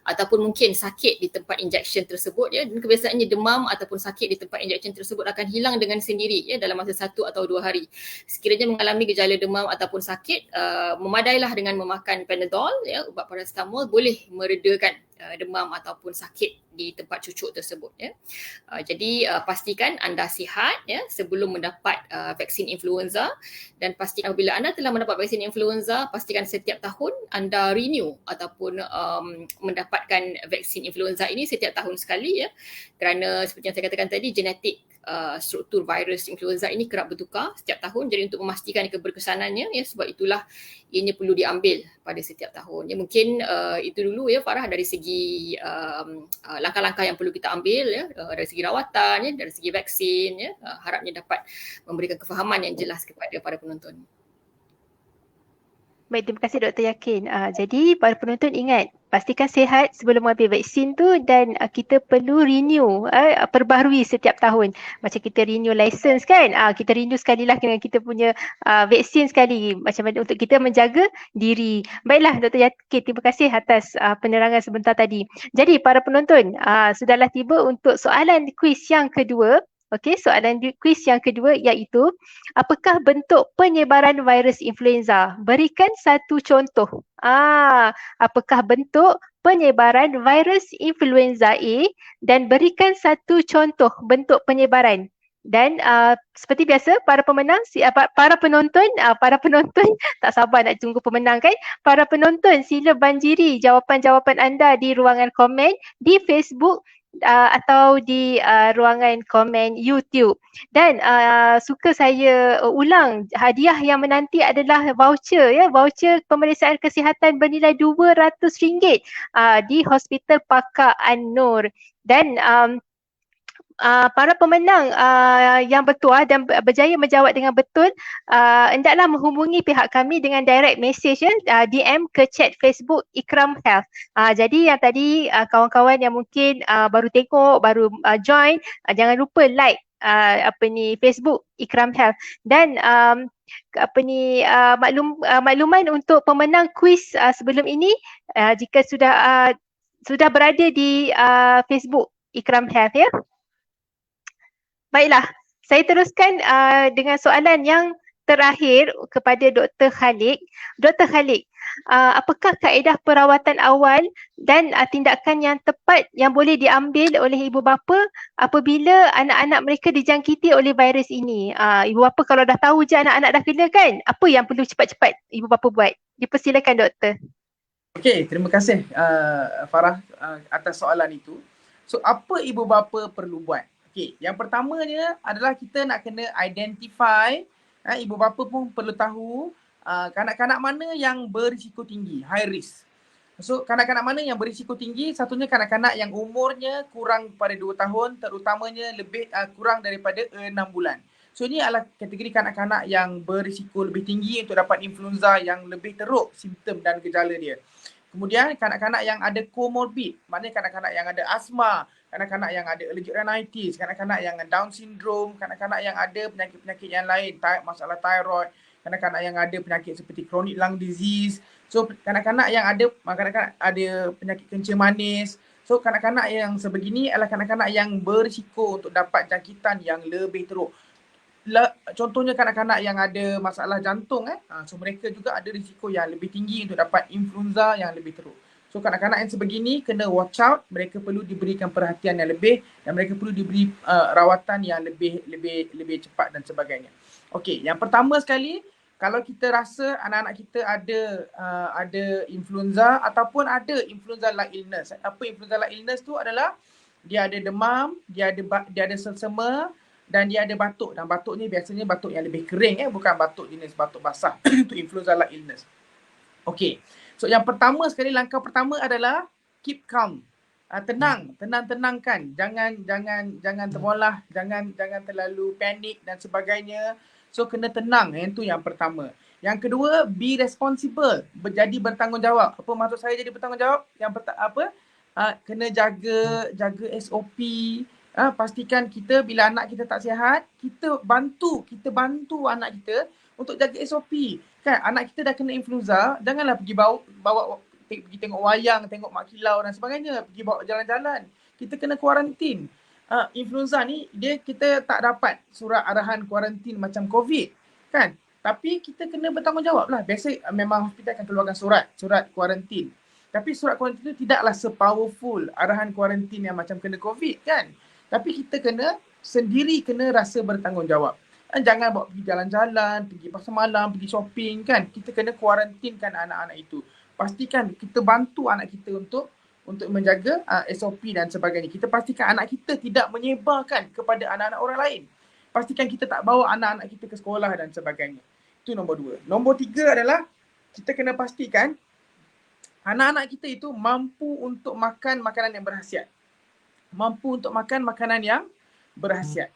ataupun mungkin sakit di tempat injection tersebut, dan kebiasaannya demam ataupun sakit di tempat injection tersebut akan hilang dengan sendiri dalam masa 1 atau 2 hari. Sekiranya mengalami gejala demam ataupun sakit, memadailah dengan memakan Panadol, ubat paracetamol boleh meredakan demam ataupun sakit di tempat cucuk tersebut. Jadi pastikan anda sihat sebelum mendapat vaksin influenza, dan pastikan apabila anda telah mendapat vaksin influenza, pastikan setiap tahun anda renew ataupun mendapatkan vaksin influenza ini setiap tahun sekali, kerana seperti yang saya katakan tadi, genetik struktur virus influenza ini kerap bertukar setiap tahun. Jadi untuk memastikan keberkesanannya, sebab itulah ianya perlu diambil pada setiap tahun. Mungkin itu dulu Farah dari segi langkah-langkah yang perlu kita ambil, dari segi rawatan, dari segi vaksin, harapnya dapat memberikan kefahaman yang jelas kepada para penonton. Baik, terima kasih Dr. Yakin. Jadi para penonton ingat, pastikan sihat sebelum mengambil vaksin tu, dan kita perlu renew, perbaharui setiap tahun. Macam kita renew license kan, kita renew sekali lah dengan kita punya vaksin sekali, macam mana untuk kita menjaga diri. Baiklah Dr. Yakin, terima kasih atas penerangan sebentar tadi. Jadi para penonton, sudahlah tiba untuk soalan kuis yang kedua. Okey, soalan kuis yang kedua iaitu, apakah bentuk penyebaran virus influenza? Berikan satu contoh. Apakah bentuk penyebaran virus influenza A, dan berikan satu contoh bentuk penyebaran. Dan seperti biasa, para pemenang, para penonton tak sabar nak tunggu pemenang kan. Para penonton, sila banjiri jawapan-jawapan anda di ruangan komen di Facebook atau di ruangan komen YouTube. Dan suka saya ulang, hadiah yang menanti adalah voucher, voucher pemeriksaan kesihatan bernilai RM200 di Hospital Pakar An-Nur. Dan para pemenang yang bertuah dan berjaya menjawab dengan betul, hendaklah menghubungi pihak kami dengan direct message, DM ke chat Facebook Ikram Health. Jadi yang tadi kawan-kawan yang mungkin baru tengok, baru join, jangan lupa like Facebook Ikram Health. Dan makluman untuk pemenang kuis sebelum ini, jika sudah berada di Facebook Ikram Health, ya. Baiklah, saya teruskan dengan soalan yang terakhir kepada Dr. Khalik. Dr. Khalik, apakah kaedah perawatan awal dan tindakan yang tepat yang boleh diambil oleh ibu bapa apabila anak-anak mereka dijangkiti oleh virus ini? Ibu bapa kalau dah tahu je anak-anak dah kena kan, apa yang perlu cepat-cepat ibu bapa buat? Dipersilakan Doktor. Okey, terima kasih Farah atas soalan itu. So, apa ibu bapa perlu buat? Okey, yang pertamanya adalah kita nak kena identify, ibu bapa pun perlu tahu kanak-kanak mana yang berisiko tinggi, high risk. So, kanak-kanak mana yang berisiko tinggi? Satunya kanak-kanak yang umurnya kurang pada 2 tahun, terutamanya lebih kurang daripada 6 bulan. So, ini adalah kategori kanak-kanak yang berisiko lebih tinggi untuk dapat influenza yang lebih teruk simptom dan gejala dia. Kemudian kanak-kanak yang ada comorbid, maknanya kanak-kanak yang ada asma, kanak-kanak yang ada allergic rhinitis, kanak-kanak yang Down syndrome, kanak-kanak yang ada penyakit-penyakit yang lain, masalah thyroid, kanak-kanak yang ada penyakit seperti chronic lung disease. So kanak-kanak yang ada penyakit kencing manis. So kanak-kanak yang sebegini adalah kanak-kanak yang berisiko untuk dapat jangkitan yang lebih teruk. Contohnya kanak-kanak yang ada masalah jantung, so mereka juga ada risiko yang lebih tinggi untuk dapat influenza yang lebih teruk. So kanak-kanak yang sebegini kena watch out, mereka perlu diberikan perhatian yang lebih dan mereka perlu diberi rawatan yang lebih cepat dan sebagainya. Okey, yang pertama sekali, kalau kita rasa anak-anak kita ada influenza ataupun ada influenza-like illness. Apa influenza-like illness tu adalah dia ada demam, dia ada selsema dan dia ada batuk. Dan batuk ni biasanya batuk yang lebih kering, bukan batuk jenis batuk basah. Itu influenza-like illness. Okey. So yang pertama sekali, langkah pertama adalah keep calm. tenangkan, jangan termolah, jangan terlalu panik dan sebagainya. So kena tenang, yang tu yang pertama. Yang kedua, be responsible, jadi bertanggungjawab. Apa maksud saya jadi bertanggungjawab? Kena jaga SOP. Pastikan kita bila anak kita tak sihat, kita bantu anak kita untuk jaga SOP. Kan anak kita dah kena influenza, janganlah pergi bawa pergi tengok wayang, tengok mak kilau dan sebagainya, pergi bawa jalan-jalan. Kita kena kuarantin. Influenza ni kita tak dapat surat arahan kuarantin macam COVID, kan? Tapi kita kena bertanggungjawab lah. Biasa memang hospital akan keluarkan surat kuarantin. Tapi surat kuarantin tu tidaklah se-powerful arahan kuarantin yang macam kena COVID, kan? Tapi kita kena rasa bertanggungjawab. Jangan bawa pergi jalan-jalan, pergi pasar malam, pergi shopping, kan? Kita kena kuarantinkan anak-anak itu. Pastikan kita bantu anak kita untuk menjaga SOP dan sebagainya. Kita pastikan anak kita tidak menyebarkan kepada anak-anak orang lain. Pastikan kita tak bawa anak-anak kita ke sekolah dan sebagainya. Itu nombor 2. Nombor 3 adalah kita kena pastikan anak-anak kita itu mampu untuk makan makanan yang berkhasiat.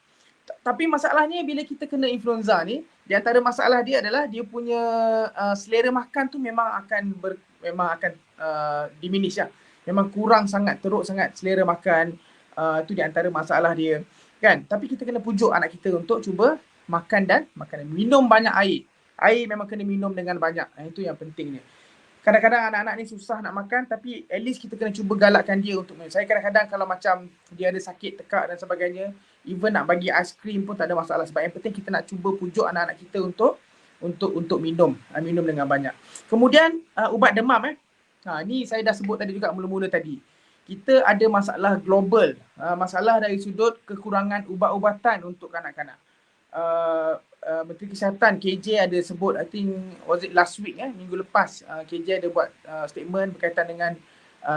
Tapi masalahnya bila kita kena influenza ni, di antara masalah dia adalah dia punya selera makan tu memang akan diminish lah. Memang kurang sangat, teruk sangat selera makan. Tu di antara masalah dia, kan? Tapi kita kena pujuk anak kita untuk cuba makan minum banyak air. Air memang kena minum dengan banyak. Itu yang pentingnya. Kadang-kadang anak-anak ni susah nak makan, tapi at least kita kena cuba galakkan dia untuk minum. Saya kadang-kadang kalau macam dia ada sakit tekak dan sebagainya, even nak bagi aiskrim pun tak ada masalah. Sebab yang penting kita nak cuba pujuk anak-anak kita untuk minum dengan banyak. Kemudian ubat demam. Ni saya dah sebut tadi juga mula-mula tadi. Kita ada masalah global. Masalah dari sudut kekurangan ubat-ubatan untuk kanak-kanak. Menteri Kesihatan KJ ada sebut, I think was it last week, minggu lepas, KJ ada buat statement berkaitan dengan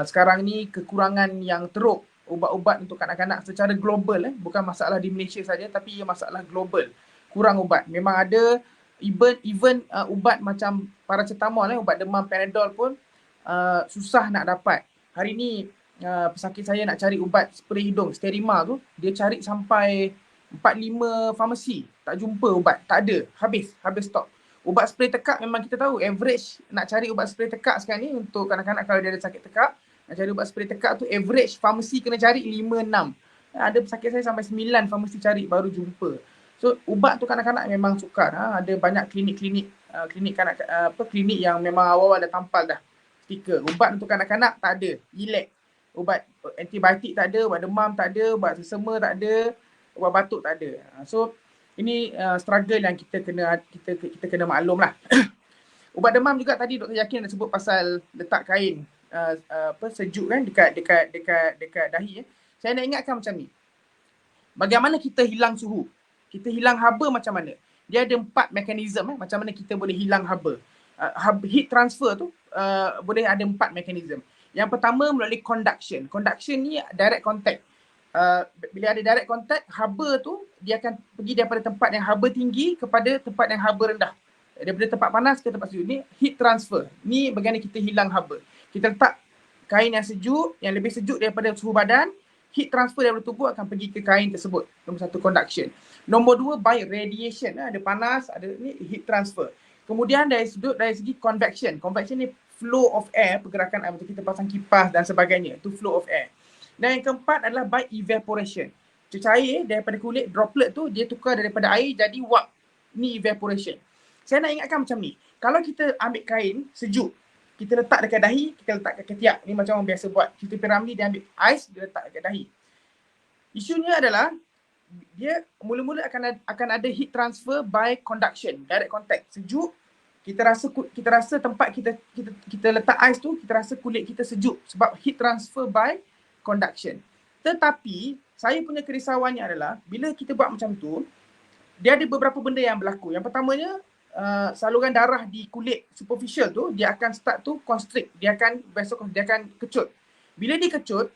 sekarang ni kekurangan yang teruk ubat-ubat untuk kanak-kanak secara global. Bukan masalah di Malaysia saja, tapi ia masalah global. Kurang ubat. Memang ada even ubat macam paracetamol, ubat demam Panadol pun susah nak dapat. Hari ni pesakit saya nak cari ubat spray hidung Sterimar tu, dia cari sampai 4-5 farmasi, tak jumpa ubat, tak ada, habis stok. Ubat spray tekak memang kita tahu average nak cari ubat spray tekak sekarang ni untuk kanak-kanak kalau dia ada sakit tekak, nak cari ubat spray tekak tu average farmasi kena cari 5-6. Ada pesakit saya sampai 9 farmasi cari baru jumpa. So ubat tu kanak-kanak memang sukar. Ada banyak klinik klinik yang memang awal-awal dah tampal dah stiker. Ubat untuk kanak-kanak tak ada, elak. Ubat antibiotik tak ada, ubat demam tak ada, ubat sesama tak ada, ubat batuk tak ada. So ini struggle yang kita kena maklum lah. Ubat demam juga tadi Dr. Yakin dah sebut pasal letak kain sejuk kan dekat dahi. Saya nak ingatkan macam ni. Bagaimana kita hilang suhu? Kita hilang haba macam mana? Dia ada 4 mekanisme macam mana kita boleh hilang haba. Heat transfer tu boleh ada 4 mekanisme. Yang pertama melalui conduction. Conduction ni direct contact. Bila ada direct contact, haba tu dia akan pergi daripada tempat yang haba tinggi kepada tempat yang haba rendah. Daripada tempat panas ke tempat sejuk. Ni heat transfer. Ni bagaimana kita hilang haba. Kita letak kain yang sejuk, yang lebih sejuk daripada suhu badan, heat transfer daripada tubuh akan pergi ke kain tersebut. Nombor 1 conduction. Nombor 2 by radiation. Ada panas, ada ni heat transfer. Kemudian dari segi convection. Convection ni flow of air, pergerakan air, macam kita pasang kipas dan sebagainya. Itu flow of air. Dan yang keempat adalah by evaporation. Cair daripada kulit, droplet tu dia tukar daripada air jadi wap. Ni evaporation. Saya nak ingatkan macam ni. Kalau kita ambil kain sejuk, kita letak dekat dahi, kita letak dekat ketiak. Ni macam orang biasa buat. Kita P.Ramlee dia ambil ais, dia letak dekat dahi. Isunya adalah dia mula-mula akan ada heat transfer by conduction, direct contact. Sejuk, kita rasa tempat kita letak ais tu, kita rasa kulit kita sejuk sebab heat transfer by conduction. Tetapi saya punya kerisauannya adalah bila kita buat macam tu, dia ada beberapa benda yang berlaku. Yang pertamanya, saluran darah di kulit superficial tu dia akan start to constrict, dia akan kecut. Bila dia kecut,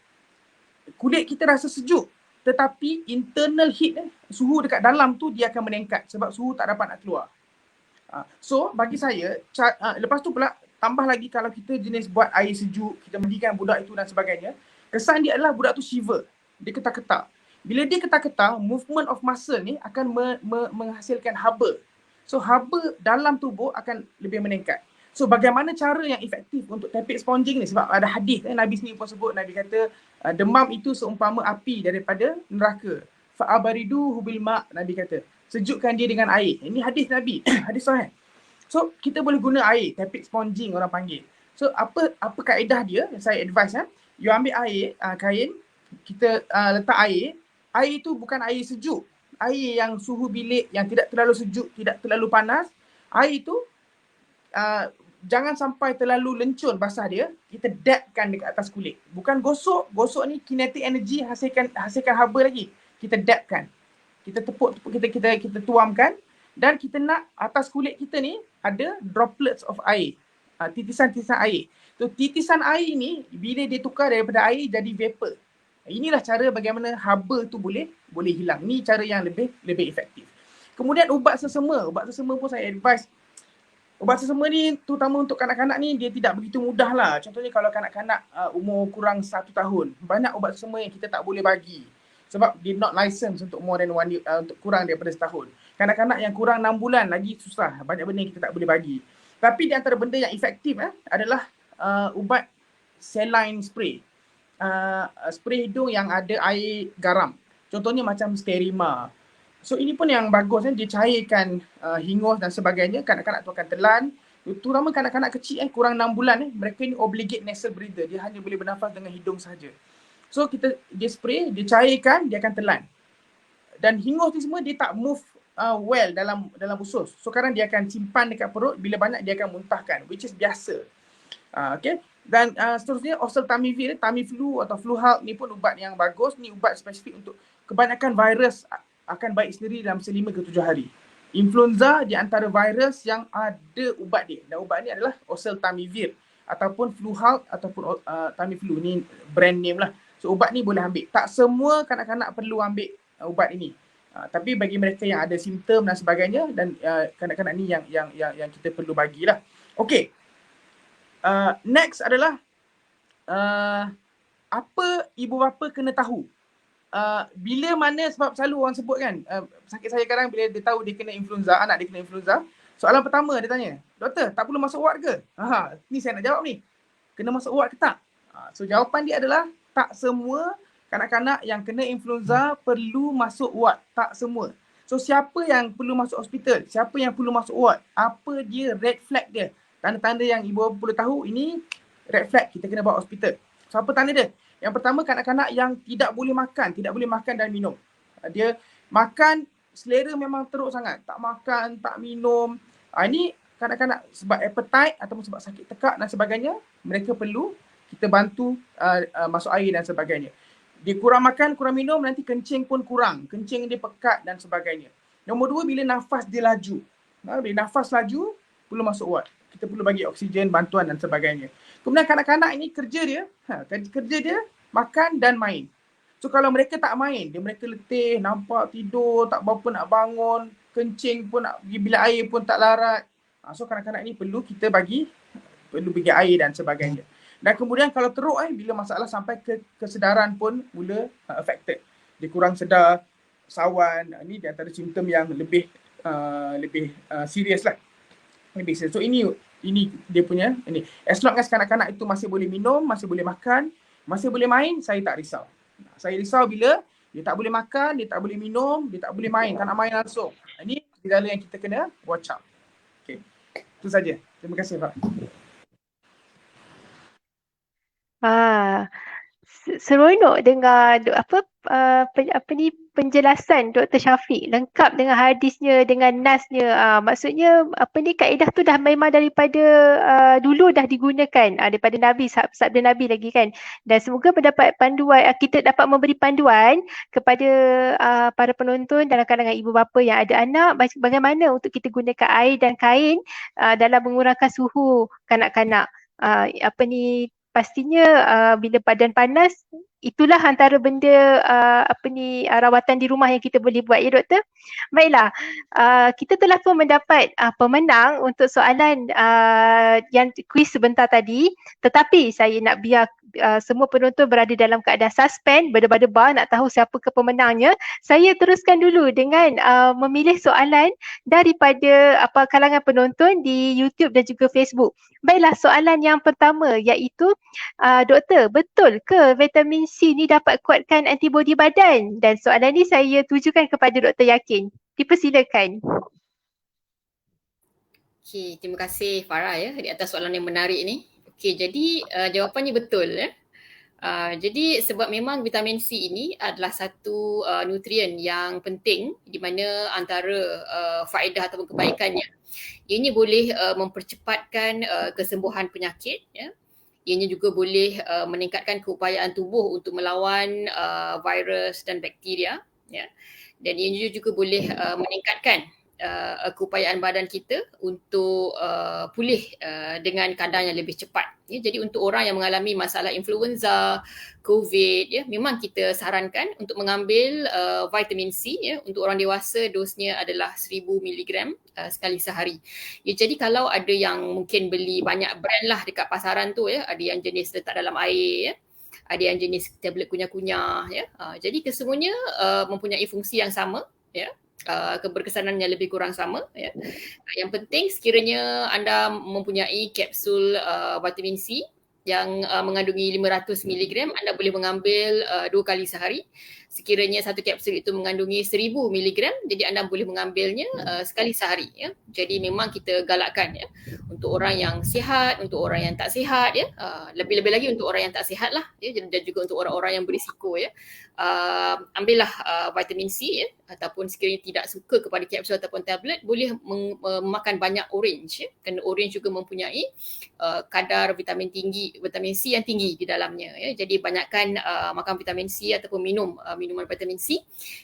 kulit kita rasa sejuk, tetapi internal heat, suhu dekat dalam tu dia akan meningkat sebab suhu tak dapat nak keluar. So bagi saya, lepas tu pula tambah lagi kalau kita jenis buat air sejuk, kita mandikan budak itu dan sebagainya, Kesan dia adalah budak tu shiver. Dia ketar-ketar. Bila dia ketar-ketar, movement of muscle ni akan menghasilkan haba. So haba dalam tubuh akan lebih meningkat. So bagaimana cara yang efektif untuk tapered sponging ni? Sebab ada hadis Nabi sendiri pun sebut, Nabi kata demam itu seumpama api daripada neraka. Fa'abariduhu bil ma', Nabi kata. Sejukkan dia dengan air. Ini hadis Nabi, hadis sahih. So kita boleh guna air, tapered sponging orang panggil. So apa kaedah dia? Saya advise you ambil air, kain, kita letak air. Air tu bukan air sejuk. Air yang suhu bilik yang tidak terlalu sejuk, tidak terlalu panas. Air tu jangan sampai terlalu lencur basah dia. Kita dabkan dekat atas kulit. Bukan gosok. Gosok ni kinetic energy hasilkan haba lagi. Kita dabkan. Kita tepuk, kita tuamkan. Dan kita nak atas kulit kita ni ada droplets of air. Titisan-titisan air. So titisan air ni bila dia tukar daripada air jadi vapor. Inilah cara bagaimana haba tu boleh hilang. Ini cara yang lebih efektif. Kemudian ubat sesama. Ubat sesama pun saya advise. Ubat sesama ni terutama untuk kanak-kanak ni dia tidak begitu mudah lah. Contohnya kalau kanak-kanak umur kurang 1 tahun. Banyak ubat sesama yang kita tak boleh bagi. Sebab dia not license untuk more than 1 year, untuk kurang daripada setahun. Kanak-kanak yang kurang 6 bulan lagi susah. Banyak benda yang kita tak boleh bagi. Tapi di antara benda yang efektif adalah ubat saline spray. Spray hidung yang ada air garam. Contohnya macam Sterima. So ini pun yang bagus dia cairkan hingus dan sebagainya. Kanak-kanak tu akan telan. Terutama kanak-kanak kecil kurang 6 bulan mereka ni obligate nasal breather. Dia hanya boleh bernafas dengan hidung sahaja. So dia spray, dia cairkan, dia akan telan. Dan hingus ni semua dia tak move well dalam usus. So sekarang dia akan simpan dekat perut, bila banyak dia akan muntahkan, which is biasa. Okay. Dan seterusnya oseltamivir, Tamiflu atau Fluhalk ni pun ubat yang bagus. Ni ubat spesifik untuk kebanyakan virus akan baik sendiri dalam 5 ke 7 hari. Influenza di antara virus yang ada ubat dia. Dan ubat ni adalah oseltamivir ataupun Fluhalk ataupun Tamiflu. Ni brand name lah. So ubat ni boleh ambil. Tak semua kanak-kanak perlu ambil ubat ini. Tapi bagi mereka yang ada simptom dan sebagainya dan kanak-kanak ni yang kita perlu bagilah. Okey. Next adalah apa ibu bapa kena tahu. Bila mana, sebab selalu orang sebut kan, sakit saya sekarang bila dia tahu dia kena influenza, anak dia kena influenza, soalan pertama dia tanya, doktor tak perlu masuk ward ke? Ni saya nak jawab ni. Kena masuk ward ke tak? So jawapan dia adalah tak semua kanak-kanak yang kena influenza perlu masuk ward. Tak semua. So siapa yang perlu masuk hospital? Siapa yang perlu masuk ward? Apa dia red flag dia? Tanda-tanda yang ibu bapa perlu tahu, ini red flag, kita kena bawa hospital. So apa tanda dia? Yang pertama, kanak-kanak yang tidak boleh makan dan minum. Dia makan, selera memang teruk sangat. Tak makan, tak minum. Ini kanak-kanak sebab appetite ataupun sebab sakit tekak dan sebagainya, mereka perlu kita bantu masuk air dan sebagainya. Dia kurang makan, kurang minum, nanti kencing pun kurang. Kencing dia pekat dan sebagainya. Nombor 2, bila nafas dia laju. Bila nafas laju, perlu masuk ward. Kita perlu bagi oksigen, bantuan dan sebagainya. Kemudian kanak-kanak ini kerja dia makan dan main. So kalau mereka tak main, mereka letih, nampak tidur, tak berapa nak bangun, kencing pun nak pergi bilik air pun tak larat. So kanak-kanak ini perlu kita bagi air dan sebagainya. Dan kemudian kalau teruk bila masalah sampai ke kesedaran pun mula affected. Dia kurang sedar, sawan. Ini di antara simptom yang lebih serius lah. So ini dia punya ini. As long as kanak-kanak itu masih boleh minum, masih boleh makan, masih boleh main, saya tak risau. Saya risau bila dia tak boleh makan, dia tak boleh minum, dia tak boleh main, tak nak main langsung. Ini gejala yang kita kena watch out. Okay. Itu saja. Terima kasih, Pak. Seronok dengar penjelasan Dr. Syafiq lengkap dengan hadisnya, dengan nasnya. Maksudnya kaedah tu dah memang daripada dulu dah digunakan daripada Nabi, sabda Nabi lagi kan. Dan semoga mendapat panduan, kita dapat memberi panduan kepada para penonton dalam kalangan ibu bapa yang ada anak, bagaimana untuk kita gunakan air dan kain dalam mengurangkan suhu kanak-kanak. Pastinya bila badan panas, itulah antara benda rawatan di rumah yang kita boleh buat ya doktor. Baiklah, kita telah pun mendapat pemenang untuk soalan yang kuis sebentar tadi, tetapi saya nak biar semua penonton berada dalam keadaan suspend, berdebar-debar nak tahu siapa ke pemenangnya. Saya teruskan dulu dengan memilih soalan daripada kalangan penonton di YouTube dan juga Facebook. Baiklah, soalan yang pertama iaitu doktor, betul ke vitamin C ni dapat kuatkan antibodi badan? Dan soalan ni saya tujukan kepada Dr. Yakin. Dipersilakan. Okey, terima kasih Farah di atas soalan yang menarik ni. Okey, jadi jawapannya betul jadi sebab memang vitamin C ini adalah satu nutrien yang penting di mana antara faedah ataupun kebaikannya, ianya boleh mempercepatkan kesembuhan penyakit Ianya juga boleh meningkatkan keupayaan tubuh untuk melawan virus dan bakteria dan ianya juga boleh meningkatkan keupayaan badan kita untuk pulih dengan kadar yang lebih cepat. Jadi untuk orang yang mengalami masalah influenza, COVID, memang kita sarankan untuk mengambil vitamin C. Untuk orang dewasa dosnya adalah 1000 mg sekali sehari. Jadi kalau ada yang mungkin beli banyak brand lah dekat pasaran tu, ada yang jenis letak dalam air, ada yang jenis tablet kunyah-kunyah. Jadi kesemuanya mempunyai fungsi yang sama. Keberkesanannya lebih kurang sama. Yang penting sekiranya anda mempunyai kapsul vitamin C yang mengandungi 500 mg, anda boleh mengambil 2 kali sehari. Sekiranya satu kapsul itu mengandungi 1000 mg, jadi anda boleh mengambilnya sekali sehari. Jadi memang kita galakkan untuk orang yang sihat, untuk orang yang tak sihat, lebih-lebih lagi untuk orang yang tak sihat lah, dan juga untuk orang-orang yang berisiko. Ambillah vitamin C ataupun sekiranya tidak suka kepada kapsul ataupun tablet, boleh memakan banyak orange kerana orange juga mempunyai kadar vitamin C yang tinggi di dalamnya. Jadi banyakkan makan vitamin C ataupun minum minuman vitamin C,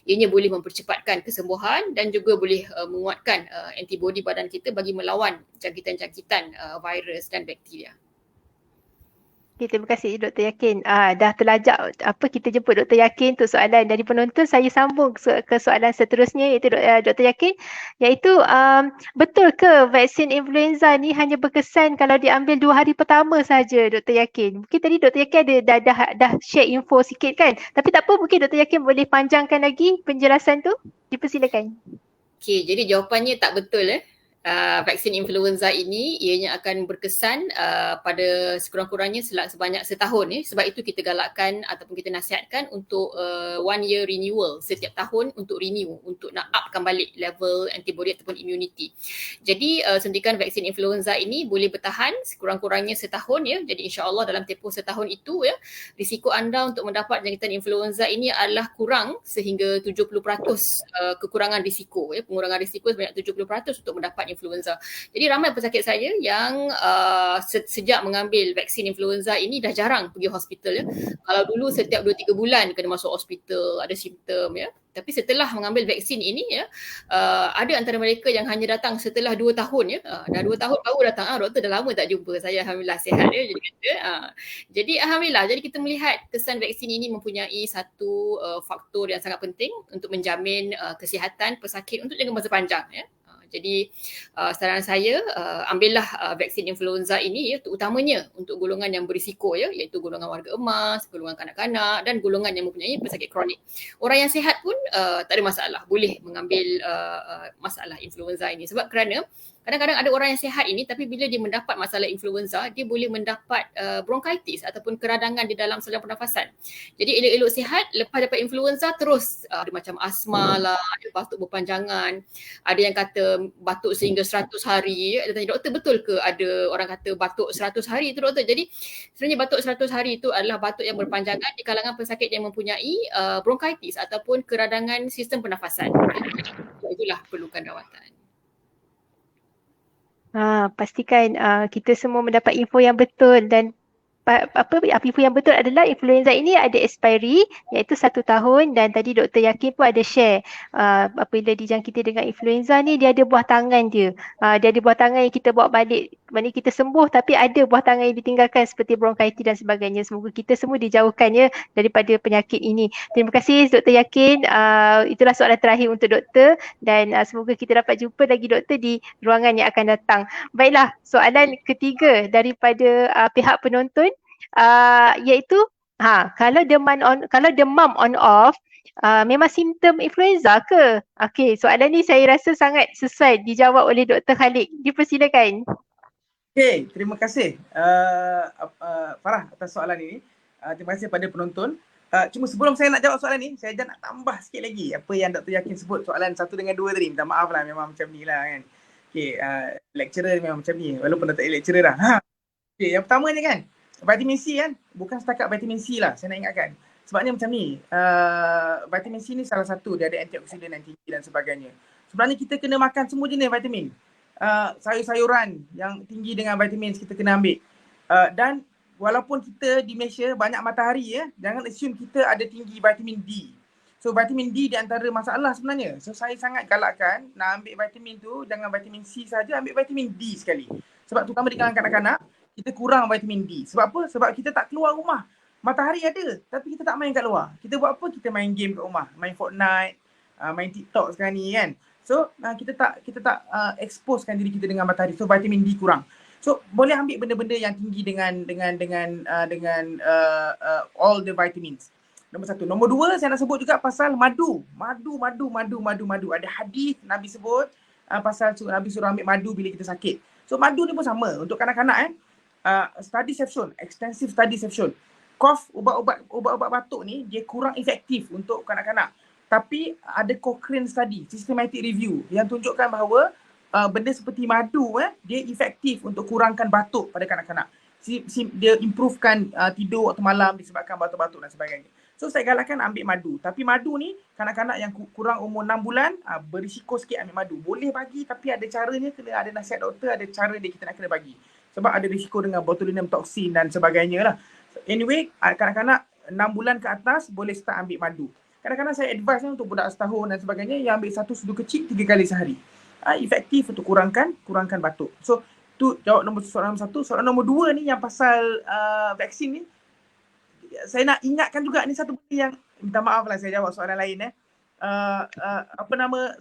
ianya boleh mempercepatkan kesembuhan dan juga boleh menguatkan antibodi badan kita bagi melawan jangkitan-jangkitan virus dan bakteria. Okay, terima kasih Dr. Yakin. Dah terlajak kita jemput Dr. Yakin untuk soalan dari penonton. Saya sambung ke soalan seterusnya iaitu Dr. Yakin, iaitu betul ke vaksin influenza ni hanya berkesan kalau diambil 2 hari pertama saja, Dr. Yakin? Mungkin tadi Dr. Yakin dah share info sikit kan? Tapi tak apa, mungkin Dr. Yakin boleh panjangkan lagi penjelasan tu. Dipersilakan. Okay, jadi jawapannya tak betul vaksin influenza ini ianya akan berkesan pada sekurang-kurangnya sebanyak setahun. Sebab itu kita galakkan ataupun kita nasihatkan untuk 1 year renewal, setiap tahun untuk renew, untuk nak upkan balik level antibody ataupun immunity. Jadi suntikan vaksin influenza ini boleh bertahan sekurang-kurangnya setahun. Jadi insya-Allah dalam tempoh setahun itu risiko anda untuk mendapat jangkitan influenza ini adalah kurang sehingga 70% kekurangan risiko. Pengurangan risiko sebanyak 70% untuk mendapat influenza. Jadi ramai pesakit saya yang sejak mengambil vaksin influenza ini dah jarang pergi hospital. Kalau dulu setiap 2-3 bulan kena masuk hospital, ada simptom Tapi setelah mengambil vaksin ini ada antara mereka yang hanya datang setelah 2 tahun dah 2 tahun baru datang. Doktor dah lama tak jumpa saya, alhamdulillah sihat jadi kata. Jadi alhamdulillah, jadi kita melihat kesan vaksin ini mempunyai satu faktor yang sangat penting untuk menjamin kesihatan pesakit untuk jangka masa panjang Jadi saran saya ambillah vaksin influenza ini terutamanya untuk golongan yang berisiko iaitu golongan warga emas, golongan kanak-kanak dan golongan yang mempunyai pesakit kronik. Orang yang sihat pun tak ada masalah, boleh mengambil masalah influenza ini sebab kerana kadang-kadang ada orang yang sihat ini tapi bila dia mendapat masalah influenza, dia boleh mendapat bronkitis ataupun keradangan di dalam saluran pernafasan. Jadi elok-elok sihat, lepas dapat influenza terus ada macam asma lah, ada batuk berpanjangan, ada yang kata batuk sehingga 100 hari. Dia tanya, doktor betul ke ada orang kata batuk 100 hari itu doktor? Jadi sebenarnya batuk 100 hari itu adalah batuk yang berpanjangan di kalangan pesakit yang mempunyai bronkitis ataupun keradangan sistem pernafasan. Itulah perlukan rawatan. Pastikan kita semua mendapat info yang betul dan info yang betul adalah influenza ini ada expiry iaitu 1 tahun dan tadi Dr. Yakin pun ada share apabila dijangkiti dengan influenza ni dia ada buah tangan dia. Dia ada buah tangan yang kita bawa balik maknanya kita sembuh tapi ada buah tangan yang ditinggalkan seperti bronkitis dan sebagainya. Semoga kita semua dijauhkan ya daripada penyakit ini. Terima kasih Dr. Yakin. Itulah soalan terakhir untuk doktor dan semoga kita dapat jumpa lagi doktor di ruangan yang akan datang. Baiklah, soalan ketiga daripada pihak penonton iaitu kalau demam on off memang simptom influenza ke? Okey, soalan ni saya rasa sangat sesuai dijawab oleh Dr. Khalid. Dipersilakan. Okey, terima kasih Farah atas soalan ini. Terima kasih pada penonton. Cuma sebelum saya nak jawab soalan ni, saya nak tambah sikit lagi apa yang Dr. Yakin sebut soalan 1 dengan 2 tadi. Minta maaf lah, memang macam ni lah kan. Okey, lecturer memang macam ni walaupun dah tak lecturer dah. Okey, yang pertama ni kan, vitamin C kan, bukan setakat vitamin C lah, saya nak ingatkan. Sebabnya macam ni, vitamin C ni salah satu, dia ada antioksidan yang tinggi dan sebagainya. Sebenarnya kita kena makan semua jenis vitamin. Sayur-sayuran yang tinggi dengan vitamin kita kena ambil. Dan walaupun kita di Malaysia banyak matahari ya, jangan assume kita ada tinggi vitamin D. So vitamin D di antara masalah sebenarnya. So saya sangat galakkan nak ambil vitamin tu, jangan vitamin C saja, ambil vitamin D sekali. Sebab terutama di kalangan kanak-kanak, kita kurang vitamin D. Sebab apa? Sebab kita tak keluar rumah. Matahari ada, tapi kita tak main kat luar. Kita buat apa? Kita main game kat rumah. Main Fortnite, main TikTok sekarang ni kan. So kita tak exposekan diri kita dengan matahari. So vitamin D kurang. So boleh ambil benda-benda yang tinggi dengan all the vitamins. Nombor 1. Nombor 2 saya nak sebut juga pasal madu. Madu. Ada hadis Nabi sebut pasal Nabi suruh ambil madu bila kita sakit. So madu ni pun sama untuk kanak-kanak study session, extensive study session. Cough, ubat-ubat batuk ni dia kurang efektif untuk kanak-kanak. Tapi ada Cochrane study, systematic review yang tunjukkan bahawa benda seperti madu dia efektif untuk kurangkan batuk pada kanak-kanak. Dia improvekan tidur waktu malam disebabkan batuk-batuk dan sebagainya. So saya galakkan ambil madu. Tapi madu ni kanak-kanak yang kurang umur 6 bulan berisiko sikit ambil madu. Boleh bagi tapi ada caranya, kena ada nasihat doktor, ada cara dia kita nak kena bagi. Sebab ada risiko dengan botulinum toksin dan sebagainya lah. Anyway, kanak-kanak 6 bulan ke atas boleh start ambil madu. Kadang-kadang saya advise untuk budak setahun dan sebagainya yang ambil 1 sudu kecil 3 kali sehari. Efektif untuk kurangkan batuk. So tu jawab soalan nombor 1. Soalan nombor 2 ni yang pasal vaksin ni, saya nak ingatkan juga ni satu benda yang, minta maaf lah saya jawab soalan lain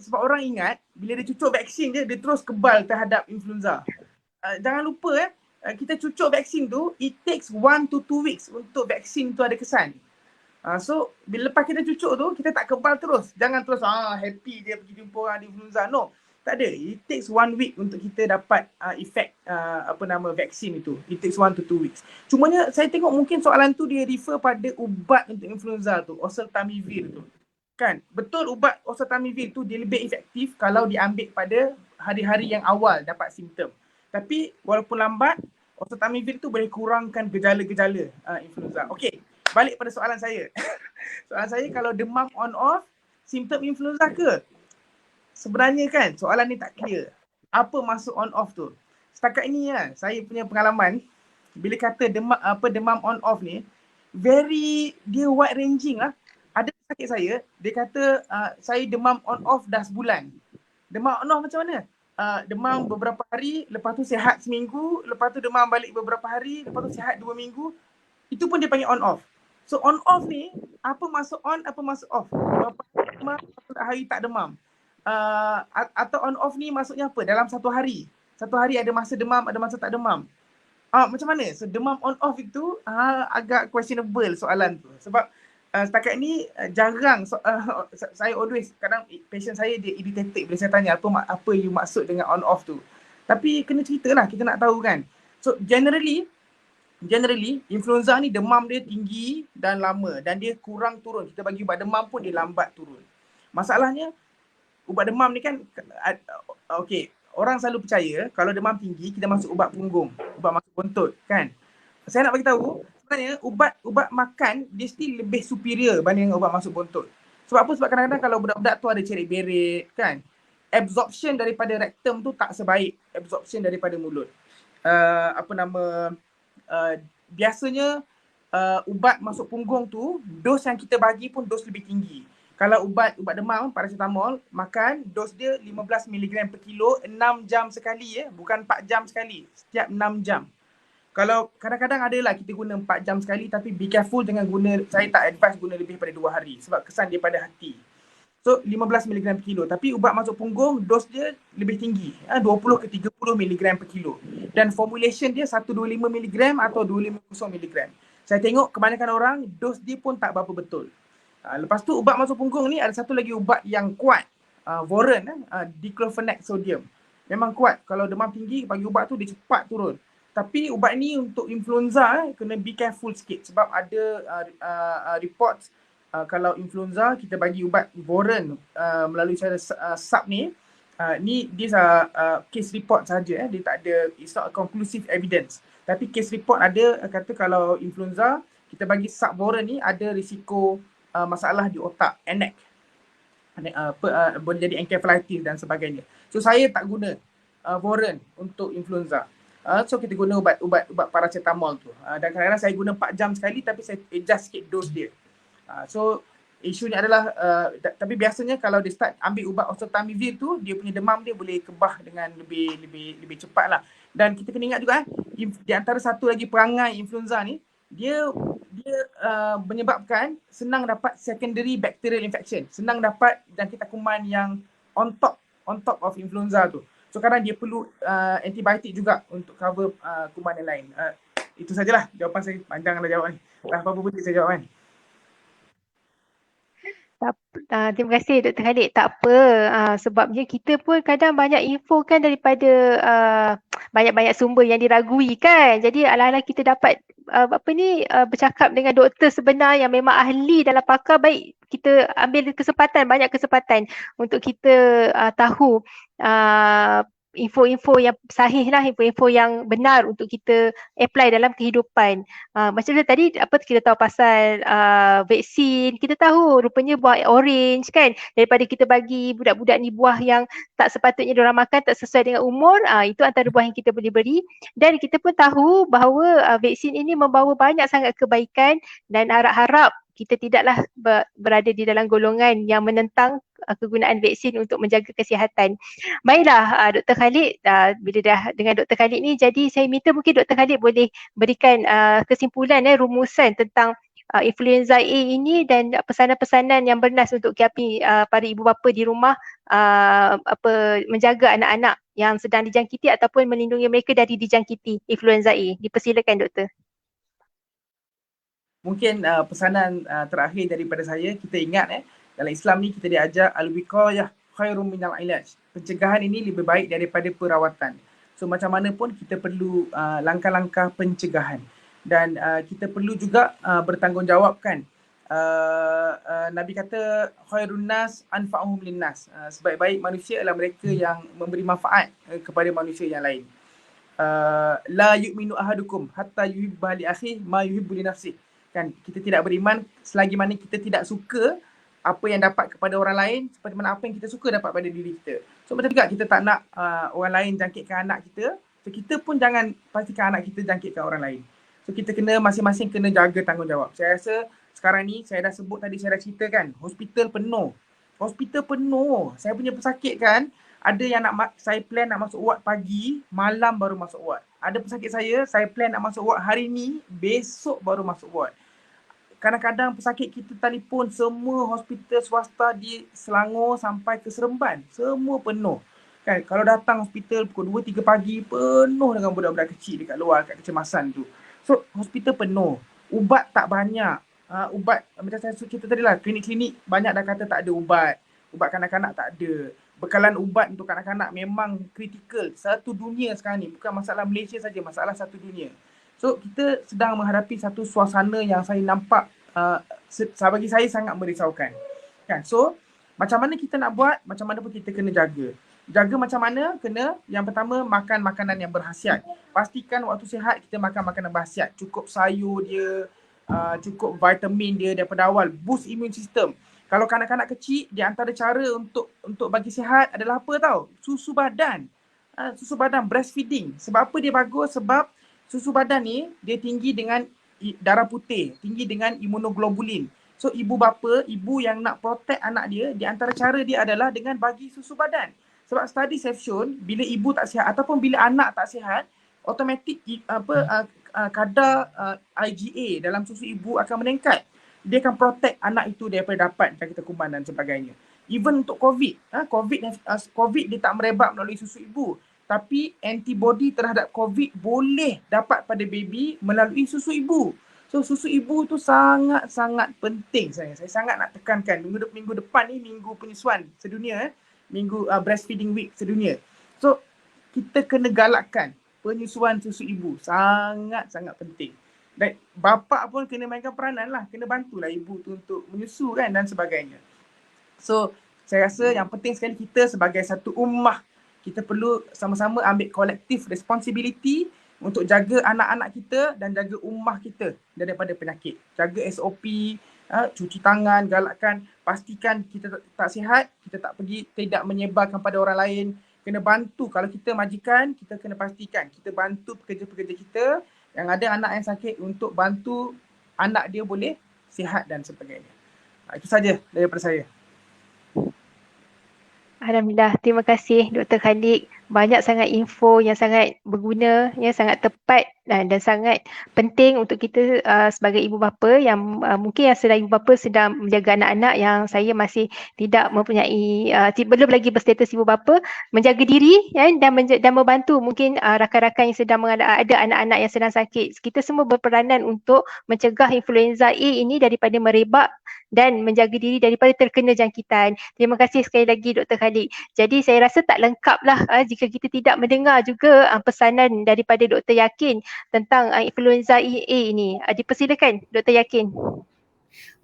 sebab orang ingat bila dia cucuk vaksin dia terus kebal terhadap influenza. Jangan lupa kita cucuk vaksin tu, it takes 1 to 2 weeks untuk vaksin tu ada kesan. So bila lepas kita cucuk tu, kita tak kebal terus. Jangan terus happy dia pergi jumpa orang ada influenza. No, tak ada. It takes 1 week untuk kita dapat efek vaksin itu. It takes 1 to 2 weeks. Cumanya saya tengok mungkin soalan tu dia refer pada ubat untuk influenza tu, oseltamivir tu. Kan? Betul ubat oseltamivir tu dia lebih efektif kalau diambil pada hari-hari yang awal dapat simptom. Tapi walaupun lambat, oseltamivir tu boleh kurangkan gejala-gejala influenza. Okey, balik pada soalan saya. Soalan saya, kalau demam on off, simptom influenza ke? Sebenarnya kan soalan ni tak clear. Apa maksud on off tu? Setakat ini saya punya pengalaman bila kata demam on off ni dia wide ranging lah. Ada sakit saya, dia kata saya demam on off dah sebulan. Demam on off macam mana? Demam beberapa hari, lepas tu sihat seminggu, lepas tu demam balik beberapa hari, lepas tu sihat 2 minggu. Itu pun dia panggil on off. So on off ni, apa maksud on, apa maksud off? Berapa hari demam, berapa hari tak demam? Atau on off ni maksudnya apa? Dalam satu hari ada masa demam, ada masa tak demam. Macam mana? So demam on off itu agak questionable soalan tu. Sebab setakat ni jarang saya always, kadang patient saya dia irritated bila saya tanya apa you maksud dengan on off tu. Tapi kena ceritalah, kita nak tahu kan. So generally influenza ni demam dia tinggi dan lama dan dia kurang turun. Kita bagi ubat demam pun dia lambat turun. Masalahnya ubat demam ni kan orang selalu percaya kalau demam tinggi kita masuk ubat punggung, ubat masuk buntut kan. Saya nak bagi tahu sebenarnya ubat makan dia still lebih superior banding ubat masuk buntut. Sebab apa? Sebab kadang-kadang kalau budak-budak tu ada cerit-berit kan, absorption daripada rektum tu tak sebaik absorption daripada mulut. Biasanya ubat masuk punggung tu dos yang kita bagi pun dos lebih tinggi. Kalau ubat demam, paracetamol, makan dos dia 15 mg per kilo 6 jam sekali bukan 4 jam sekali. Setiap 6 jam. Kalau kadang-kadang adalah kita guna 4 jam sekali, tapi be careful jangan guna, saya tak advise guna lebih daripada 2 hari sebab kesan dia pada hati. So 15 mg per kilo, tapi ubat masuk punggung dos dia lebih tinggi, 20 ke 30 mg per kilo. Dan formulation dia 125 mg atau 250 mg. Saya tengok kebanyakan orang dos dia pun tak berapa betul. Lepas tu ubat masuk punggung ni ada satu lagi ubat yang kuat, Voren, diclofenac sodium. Memang kuat, kalau demam tinggi bagi ubat tu dia cepat turun. Tapi ubat ni untuk influenza kena be careful sikit sebab ada reports kalau influenza kita bagi ubat Voren melalui cara sub ni, ni dia case report saja, dia tak ada, it's not a conclusive evidence. Tapi case report ada kata kalau influenza kita bagi sub Voren ni ada risiko masalah di otak, ENEC, boleh jadi encephalitis dan sebagainya. So saya tak guna Voren untuk influenza. So kita guna ubat paracetamol tu. Dan kadang-kadang saya guna 4 jam sekali tapi saya adjust sikit dos dia. So isunya adalah tapi biasanya kalau dia start ambil ubat oseltamivir tu, dia punya demam dia boleh kebah dengan lebih cepat lah. Dan kita kena ingat juga di antara satu lagi perangai influenza ni, dia menyebabkan senang dapat secondary bacterial infection, senang dapat jangkit kuman yang on top of influenza tu. So kadang dia perlu antibiotik juga untuk cover kuman yang lain. Itu sajalah jawapan saya, panjanglah jawab ni. Apa-apa boleh saya jawab kan. Terima kasih Dr. Khalid. Tak apa, sebabnya kita pun kadang banyak info kan daripada banyak-banyak sumber yang diragui kan. Jadi ala-ala kita dapat bercakap dengan doktor sebenar yang memang ahli dalam pakar, baik kita ambil banyak kesempatan untuk kita tahu info-info yang sahih lah, info-info yang benar untuk kita apply dalam kehidupan. Macam tadi kita tahu pasal vaksin, kita tahu rupanya buah orange kan, daripada kita bagi budak-budak ni buah yang tak sepatutnya diorang makan, tak sesuai dengan umur, itu antara buah yang kita boleh beri. Dan kita pun tahu bahawa vaksin ini membawa banyak sangat kebaikan, dan harap-harap kita tidaklah berada di dalam golongan yang menentang kegunaan vaksin untuk menjaga kesihatan. Baiklah Dr. Khalid, bila dah dengan Dr. Khalid ni, jadi saya minta mungkin Dr. Khalid boleh berikan kesimpulan rumusan tentang influenza A ini dan pesanan-pesanan yang bernas untuk kami para ibu bapa di rumah menjaga anak-anak yang sedang dijangkiti ataupun melindungi mereka dari dijangkiti influenza A. Dipersilakan doktor. Mungkin pesanan terakhir daripada saya, kita ingat dalam Islam ni kita diajar al-wiqayah khairum minal ilaj. Pencegahan ini lebih baik daripada perawatan. So macam mana pun kita perlu langkah-langkah pencegahan. Dan kita perlu juga bertanggungjawabkan. Nabi kata khairun nas anfa'uhum linnas. Sebaik-baik manusia adalah mereka yang memberi manfaat kepada manusia yang lain. La yu'minu ahadukum hatta yuhibba li akhihi ma yuhibbu li nafsihi. Kan, kita tidak beriman selagi mana kita tidak suka apa yang dapat kepada orang lain seperti mana apa yang kita suka dapat pada diri kita. So betul juga kita tak nak orang lain jangkitkan anak kita. So kita pun jangan pastikan anak kita jangkitkan orang lain. So kita kena masing-masing kena jaga tanggungjawab. Saya rasa sekarang ni saya dah sebut tadi, saya dah ceritakan hospital penuh. Hospital penuh. Saya punya pesakit kan, ada yang saya plan nak masuk ward pagi, malam baru masuk ward. Ada pesakit saya plan nak masuk ward hari ni, besok baru masuk ward. Kadang-kadang pesakit kita telefon semua hospital swasta di Selangor sampai ke Seremban, semua penuh. Kan, kalau datang hospital pukul 2-3 pagi, penuh dengan budak-budak kecil dekat luar, kat kecemasan tu. So, hospital penuh. Ubat tak banyak. Ubat, macam saya cerita tadi lah, klinik-klinik banyak dah kata tak ada ubat. Ubat kanak-kanak tak ada. Bekalan ubat untuk kanak-kanak memang kritikal. Satu dunia sekarang ni. Bukan masalah Malaysia saja, masalah satu dunia. So kita sedang menghadapi satu suasana yang saya nampak bagi saya sangat merisaukan. Kan? So macam mana kita nak buat, macam mana pun kita kena jaga. Jaga macam mana? Kena yang pertama makan makanan yang berkhasiat. Pastikan waktu sihat kita makan makanan berkhasiat. Cukup sayur dia, cukup vitamin dia daripada awal. Boost immune system. Kalau kanak-kanak kecil, di antara cara untuk bagi sihat adalah apa tahu? Susu badan. Susu badan, breastfeeding. Sebab apa dia bagus? Sebab susu badan ni dia tinggi dengan darah putih, tinggi dengan imunoglobulin. So ibu bapa, ibu yang nak protect anak dia, di antara cara dia adalah dengan bagi susu badan. Sebab study have shown bila ibu tak sihat ataupun bila anak tak sihat, automatik kadar IgA dalam susu ibu akan meningkat. Dia akan protect anak itu daripada dapat jangkitan kuman dan sebagainya. Even untuk COVID, COVID dia tak merebak melalui susu ibu. Tapi antibody terhadap COVID boleh dapat pada baby melalui susu ibu. So susu ibu tu sangat-sangat penting saya. Saya sangat nak tekankan minggu depan ni minggu penyusuan sedunia, minggu breastfeeding week sedunia. So kita kena galakkan penyusuan susu ibu, sangat-sangat penting. Dan bapa pun kena mainkan peranan lah, kena bantulah ibu tu untuk menyusu kan dan sebagainya. So saya rasa yang penting sekali kita sebagai satu ummah, kita perlu sama-sama ambil collective responsibility untuk jaga anak-anak kita dan jaga ummah kita daripada penyakit. Jaga SOP, cuci tangan, galakkan, pastikan kita tak sihat, kita tak pergi, tidak menyebarkan pada orang lain. Kena bantu, kalau kita majikan, kita kena pastikan kita bantu pekerja-pekerja kita yang ada anak yang sakit untuk bantu anak dia boleh sihat dan sebagainya. Itu saja daripada saya. Alhamdulillah, terima kasih Dr. Khalid. Banyak sangat info yang sangat berguna, yang sangat tepat dan sangat penting untuk kita sebagai ibu bapa yang mungkin yang sedang ibu bapa sedang menjaga anak-anak yang saya masih tidak mempunyai, belum lagi berstatus ibu bapa, menjaga diri dan membantu mungkin rakan-rakan yang sedang ada anak-anak yang sedang sakit. Kita semua berperanan untuk mencegah influenza A ini daripada merebak dan menjaga diri daripada terkena jangkitan. Terima kasih sekali lagi Dr. Khalid. Jadi saya rasa tak lengkaplah jika kita tidak mendengar juga pesanan daripada Dr. Yakin tentang influenza A ini. Dipersilakan Dr. Yakin.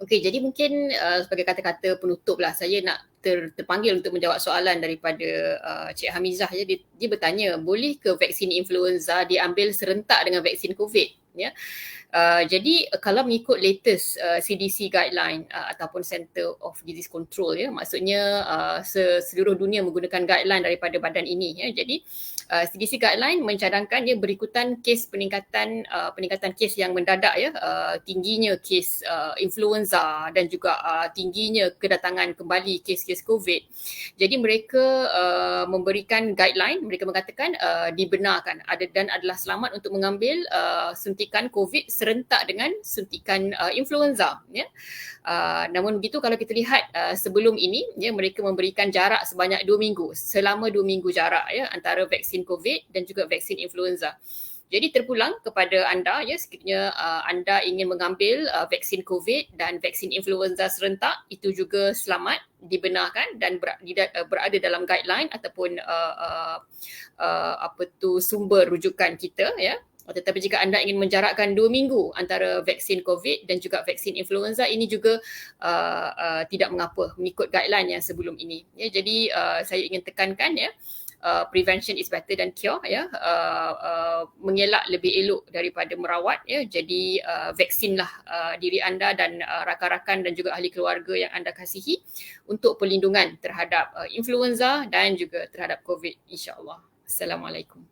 Okey, jadi mungkin sebagai kata-kata penutup lah, saya nak terpanggil untuk menjawab soalan daripada Cik Hamizah. Ya. Dia bertanya, boleh ke vaksin influenza diambil serentak dengan vaksin COVID? Ya. Jadi kalau mengikut latest CDC guideline ataupun Center of Disease Control, ya, maksudnya seluruh dunia menggunakan guideline daripada badan ini, ya. Jadi CDC guideline mencadangkan berikutan kes peningkatan kes yang mendadak, ya, tingginya kes influenza dan juga tingginya kedatangan kembali kes-kes COVID. Jadi mereka memberikan guideline, mereka mengatakan dibenarkan dan adalah selamat untuk mengambil suntikan COVID serentak dengan suntikan influenza, ya. Namun begitu kalau kita lihat sebelum ini, ya, mereka memberikan jarak sebanyak 2 minggu, selama 2 minggu jarak, ya, antara vaksin COVID dan juga vaksin influenza. Jadi terpulang kepada anda, ya, sekiranya anda ingin mengambil vaksin COVID dan vaksin influenza serentak, itu juga selamat, dibenarkan dan berada dalam guideline ataupun sumber rujukan kita, ya. Tetapi jika anda ingin menjarakkan 2 minggu antara vaksin COVID dan juga vaksin influenza, ini juga tidak mengapa mengikut guideline yang sebelum ini. Ya, jadi saya ingin tekankan, ya, prevention is better than cure, ya. Mengelak lebih elok daripada merawat, ya. Jadi vaksinlah diri anda dan rakan-rakan dan juga ahli keluarga yang anda kasihi untuk perlindungan terhadap influenza dan juga terhadap COVID, insya-Allah. Assalamualaikum.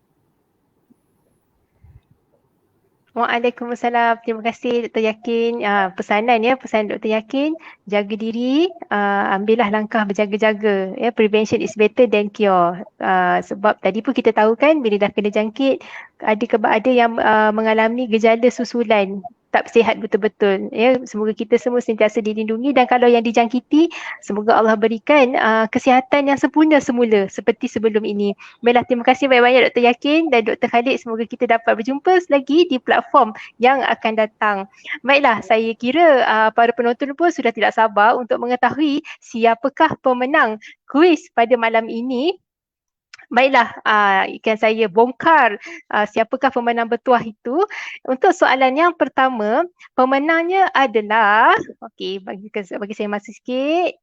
Waalaikumsalam. Terima kasih Dr. Yakin. Pesanan Dr. Yakin, jaga diri, ambillah langkah berjaga-jaga. Ya, prevention is better than cure. Sebab tadi pun kita tahu kan bila dah kena jangkit, ada yang mengalami gejala susulan, tak sihat betul-betul. Ya, semoga kita semua sentiasa dilindungi dan kalau yang dijangkiti, semoga Allah berikan kesihatan yang sempurna semula seperti sebelum ini. Baiklah, terima kasih banyak-banyak Dr. Yakin dan Dr. Khalid. Semoga kita dapat berjumpa lagi di platform yang akan datang. Baiklah, saya kira para penonton pun sudah tidak sabar untuk mengetahui siapakah pemenang kuis pada malam ini. Baiklah, akan saya bongkar siapakah pemenang bertuah itu. Untuk soalan yang pertama, pemenangnya adalah, okey, bagi saya masa sikit.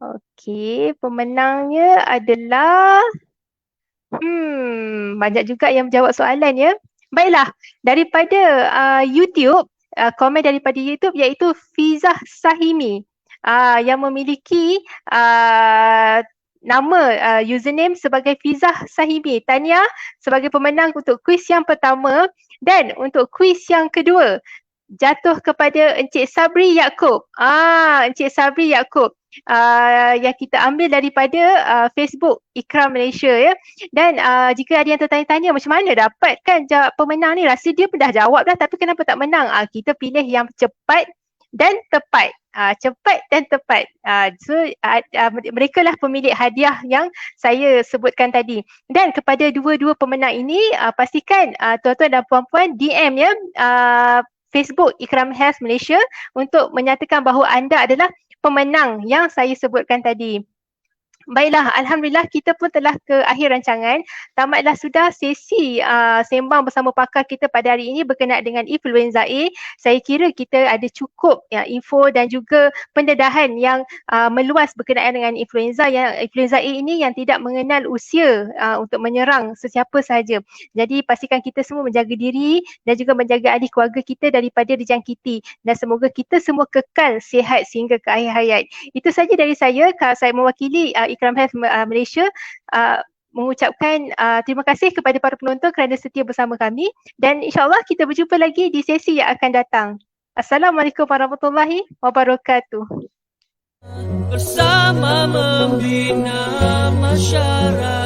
Okey, pemenangnya adalah banyak juga yang menjawab soalan, ya. Baiklah, daripada YouTube, komen daripada YouTube iaitu Fizah Sahimi yang memiliki nama username sebagai Fizah Sahimi. Tahniah sebagai pemenang untuk kuis yang pertama dan untuk kuis yang kedua. jatuh kepada Encik Sabri Yaakob. Encik Sabri Yaakob. Yang kita ambil daripada Facebook Ikram Malaysia ya. Dan jika ada yang tertanya-tanya macam mana dapat kan pemenang ni, rasa dia pun dah jawab dah tapi kenapa tak menang? Kita pilih yang cepat dan tepat. Cepat dan tepat. Mereka lah pemilik hadiah yang saya sebutkan tadi. Dan kepada dua-dua pemenang ini, pastikan tuan-tuan dan puan-puan DM ya Facebook Ikram Health Malaysia untuk menyatakan bahawa anda adalah pemenang yang saya sebutkan tadi. Baiklah, Alhamdulillah kita pun telah ke akhir rancangan. Tamatlah sudah sesi sembang bersama pakar kita pada hari ini berkenaan dengan influenza A. Saya kira kita ada cukup info dan juga pendedahan yang meluas berkenaan dengan influenza. Yang influenza A ini yang tidak mengenal usia untuk menyerang sesiapa sahaja. Jadi pastikan kita semua menjaga diri dan juga menjaga ahli keluarga kita daripada dijangkiti. Dan semoga kita semua kekal sihat sehingga ke akhir hayat. Itu saja dari saya. Saya mewakili Ikram Health Malaysia mengucapkan terima kasih kepada para penonton kerana setia bersama kami dan insyaAllah kita berjumpa lagi di sesi yang akan datang. Assalamualaikum warahmatullahi wabarakatuh. Bersama membina masyarakat.